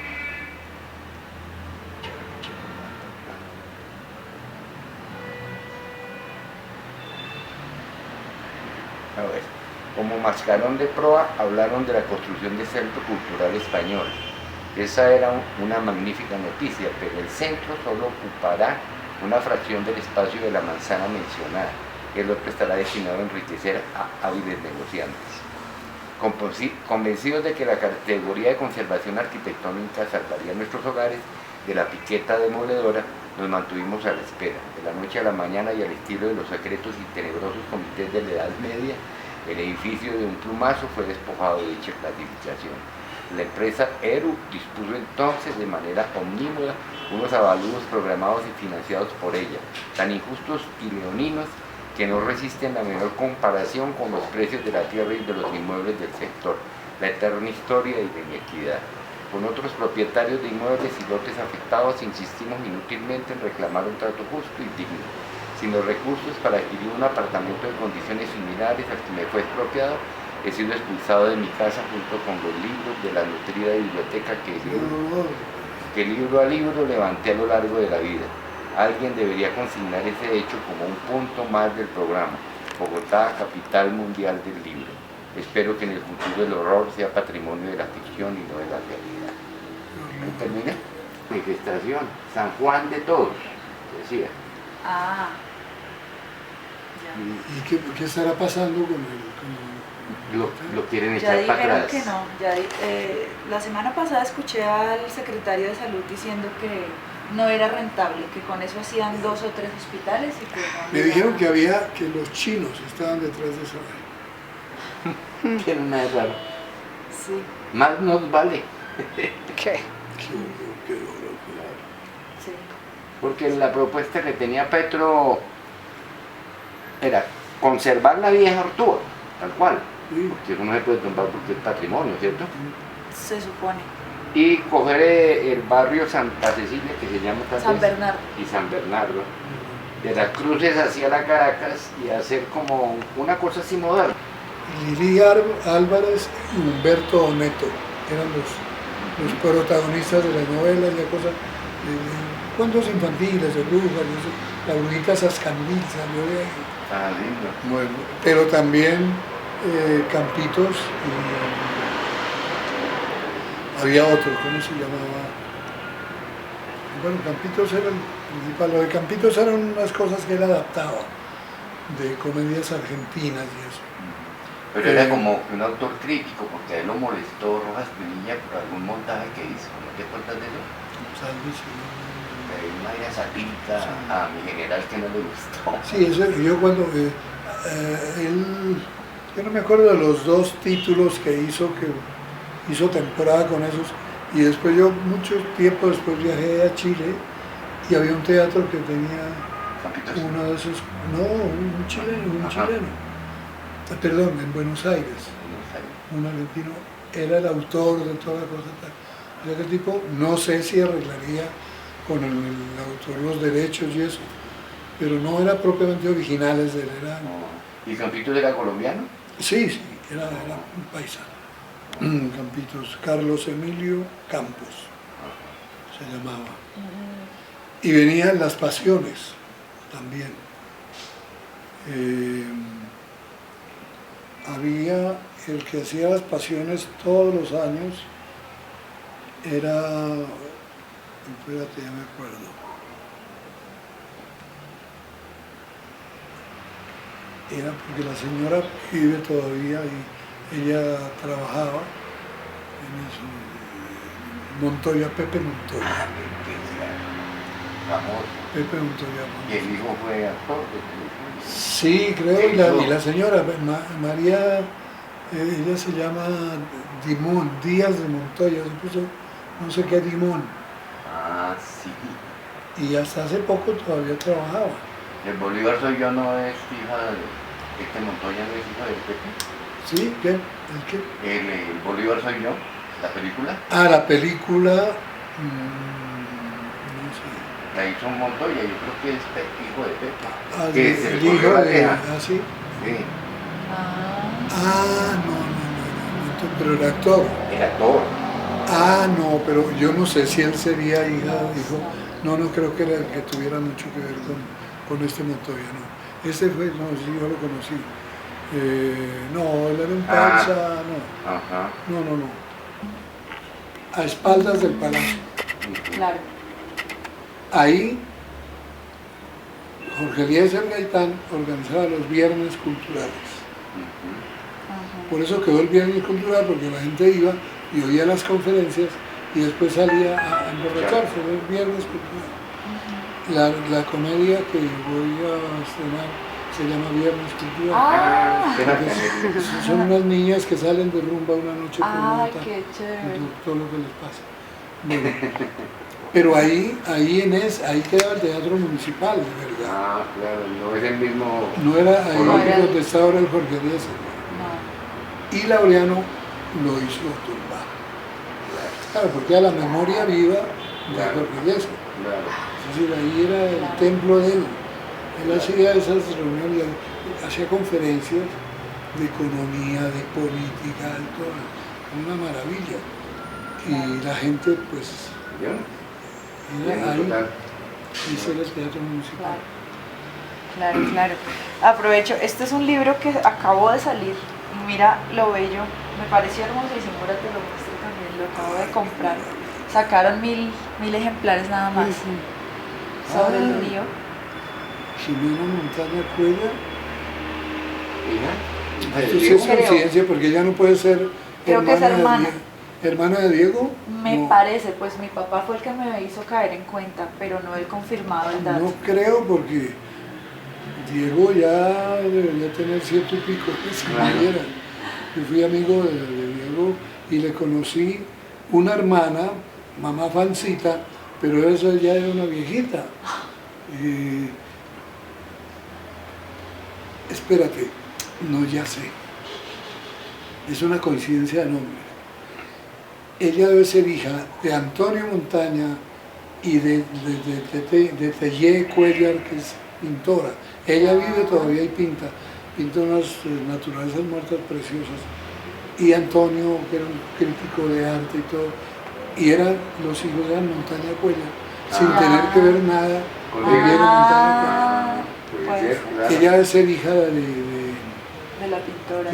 Speaker 3: a ver, Como mascarón de proa hablaron de la construcción del Centro Cultural Español. Esa era una magnífica noticia, pero el centro solo ocupará una fracción del espacio de la manzana mencionada. El otro estará destinado a enriquecer a hábiles negociantes. Convencidos de que la categoría de conservación arquitectónica salvaría nuestros hogares de la piqueta demoledora, nos mantuvimos a la espera. De la noche a la mañana y al estilo de los secretos y tenebrosos comités de la Edad Media, el edificio de un plumazo fue despojado de dicha clasificación. La empresa ERU dispuso entonces de manera omnímoda unos avalúos programados y financiados por ella, tan injustos y leoninos que no resisten la menor comparación con los precios de la tierra y de los inmuebles del sector, la eterna historia y la inequidad. Con otros propietarios de inmuebles y lotes afectados insistimos inútilmente en reclamar un trato justo y digno. Sin los recursos para adquirir un apartamento en condiciones similares al que me fue expropiado, he sido expulsado de mi casa junto con los libros de la nutrida biblioteca que libro a libro levanté a lo largo de la vida. Alguien debería consignar ese hecho como un punto más del programa. Bogotá, capital mundial del libro. Espero que en el futuro el horror sea patrimonio de la ficción y no de la realidad. ¿Ahí termina? Manifestación, San Juan de todos, decía.
Speaker 1: Ah, ya.
Speaker 2: ¿Y qué estará pasando con el...?
Speaker 3: Lo quieren
Speaker 1: Ya
Speaker 3: echar para
Speaker 1: dijeron
Speaker 3: atrás.
Speaker 1: que no. La semana pasada escuché al secretario de Salud diciendo que no era rentable, que con eso hacían 2 o 3 hospitales y que no.
Speaker 2: Me dijeron que los chinos estaban detrás de esa vaina.
Speaker 3: Que no es raro.
Speaker 1: Sí,
Speaker 3: Más nos vale.
Speaker 4: ¿Qué?
Speaker 2: Qué dolor.
Speaker 1: sí.
Speaker 3: Porque la propuesta que tenía Petro era conservar la vieja Ortúa, tal cual.
Speaker 2: Sí.
Speaker 3: Porque eso no se puede tumbar porque es patrimonio, ¿cierto?
Speaker 1: Se supone.
Speaker 3: Y coger el barrio Santa Cecilia, que se llama tal
Speaker 1: San
Speaker 3: vez,
Speaker 1: Bernardo.
Speaker 3: y San Bernardo, de las cruces hacia la Caracas y hacer como una cosa así moderna.
Speaker 2: Lili Álvarez y Humberto Oneto eran los protagonistas de las novelas, de cosas, de cuentos infantiles, de brujas, la brujita Sascandil salió de ahí.
Speaker 3: Ah, lindo.
Speaker 2: Bueno, pero también Campitos y había otro, ¿cómo se llamaba? Bueno, Campitos era el principal. Lo de Campitos eran unas cosas que él adaptaba de comedias argentinas y eso.
Speaker 3: Pero era como un autor crítico, porque a él lo molestó Rojas Pinilla por algún montaje que hizo. ¿No te acuerdas de eso?
Speaker 2: Salve, sí.
Speaker 3: De una idea satírica a mi general que no le gustó.
Speaker 2: Sí, eso, yo cuando yo no me acuerdo de los 2 títulos que hizo temporada con esos, y después yo mucho tiempo después viajé a Chile y había un teatro que tenía
Speaker 3: Campitos.
Speaker 2: uno de esos, no, un chileno,
Speaker 3: Ajá.
Speaker 2: perdón, en Buenos Aires, un argentino, era el autor de toda la cosa. O sea, que el tipo, no sé si arreglaría con el autor los derechos y eso, pero no era propiamente originales de él, era...
Speaker 3: ¿Y Campitos era colombiano?
Speaker 2: Sí, era un paisano. Campitos, Carlos Emilio Campos, se llamaba. Y venían Las Pasiones, también. Había el que hacía Las Pasiones todos los años, era... Espérate, ya me acuerdo. Era porque la señora vive todavía y ella trabajaba en eso, Montoya, Pepe Montoya.
Speaker 3: Famoso.
Speaker 2: Pepe Montoya.
Speaker 3: Y el hijo fue actor de televisión.
Speaker 2: Sí, creo, y la señora, María, ella se llama Dimón, Díaz de Montoya, se puso no sé qué Dimón.
Speaker 3: Ah, sí.
Speaker 2: Y hasta hace poco todavía trabajaba.
Speaker 3: El Bolívar soy yo no es hija de este Montoya, no es hija de Pepe.
Speaker 2: ¿Sí? ¿Qué? ¿El qué?
Speaker 3: El Bolívar soy yo, la película,
Speaker 2: Ah, la película, no sé.
Speaker 3: la hizo Montoya, yo creo que es hijo de Pepe.
Speaker 2: Ah,
Speaker 3: Que se le
Speaker 2: el
Speaker 3: corrió
Speaker 2: hijo
Speaker 3: la
Speaker 2: de...
Speaker 3: ceja.
Speaker 2: ¿Ah, sí?
Speaker 3: Sí,
Speaker 1: Ah,
Speaker 2: No, pero el actor.
Speaker 3: el actor.
Speaker 2: No, pero yo no sé si él sería hija o hijo. No creo que era el que tuviera mucho que ver con este Montoya, no. Este fue, no, sí, yo lo conocí. No, él era un paisa, no.
Speaker 3: Ajá.
Speaker 2: No. A espaldas del palacio.
Speaker 1: Claro.
Speaker 2: Ahí, Jorge Eliezer Gaitán organizaba los viernes culturales.
Speaker 1: Ajá.
Speaker 2: Por eso quedó el viernes cultural, porque la gente iba y oía las conferencias y después salía a emborracharse, el viernes cultural. La comedia que voy a estrenar se llama Viernes Cultural.
Speaker 1: Ah,
Speaker 2: Son unas niñas que salen de rumba una noche por
Speaker 1: ay,
Speaker 2: Bogotá,
Speaker 1: qué
Speaker 2: y
Speaker 1: chévere.
Speaker 2: todo lo que les pasa. Bueno, pero ahí quedaba el teatro municipal, de verdad.
Speaker 3: Ah, claro, no es el mismo.
Speaker 2: No era ahí
Speaker 3: Colombia.
Speaker 2: donde está ahora el Jorge Eliezer.
Speaker 1: No.
Speaker 2: Y Laureano lo hizo tumbar. Claro, porque era la memoria viva de
Speaker 3: Claro.
Speaker 2: Jorge Eliezer.
Speaker 3: Claro.
Speaker 2: Es decir, ahí era el
Speaker 1: Claro.
Speaker 2: templo de él. Él hacía esas reuniones, hacía conferencias de economía, de política, de todo. Una maravilla. Y la gente, pues,
Speaker 3: ¿Yo?
Speaker 2: era ahí,
Speaker 3: Total.
Speaker 2: hizo el teatro municipal.
Speaker 1: Claro. Aprovecho, este es un libro que acabó de salir y mira lo bello, me pareció hermosísimo, ahora te lo muestro también, lo acabo de comprar. Sacaron 1000 ejemplares nada más sobre el
Speaker 2: Ah.
Speaker 1: río.
Speaker 2: Jimena Montaña Cuellar,
Speaker 3: ¿Hija?
Speaker 2: esto sí
Speaker 3: Diego?
Speaker 2: es coincidencia porque ella no puede ser
Speaker 1: Creo que es hermana.
Speaker 2: ¿Hermana de Diego?
Speaker 1: Me
Speaker 2: No.
Speaker 1: parece, pues mi papá fue el que me hizo caer en cuenta, pero no he confirmado el dato.
Speaker 2: No creo porque Diego ya debería tener 100 y pico, si
Speaker 3: Claro.
Speaker 2: pudiera. Yo fui amigo de Diego y le conocí una hermana, mamá Fancita, pero esa ya era una viejita. Espérate, no, ya sé. Es una coincidencia de nombre. Ella debe ser hija de Antonio Montaña y de Tellé Cuellar, que es pintora. Ella vive todavía y pinta unas naturalezas muertas preciosas. Y Antonio, que era un crítico de arte y todo, y los hijos eran Montaña Cuellar, sin tener que ver nada
Speaker 3: Con
Speaker 2: con Diego Montaña Cuellar.
Speaker 1: Ah,
Speaker 3: Puede
Speaker 1: puede
Speaker 3: ser,
Speaker 1: ser.
Speaker 3: claro.
Speaker 2: Ella debe ser hija
Speaker 1: De la pintora.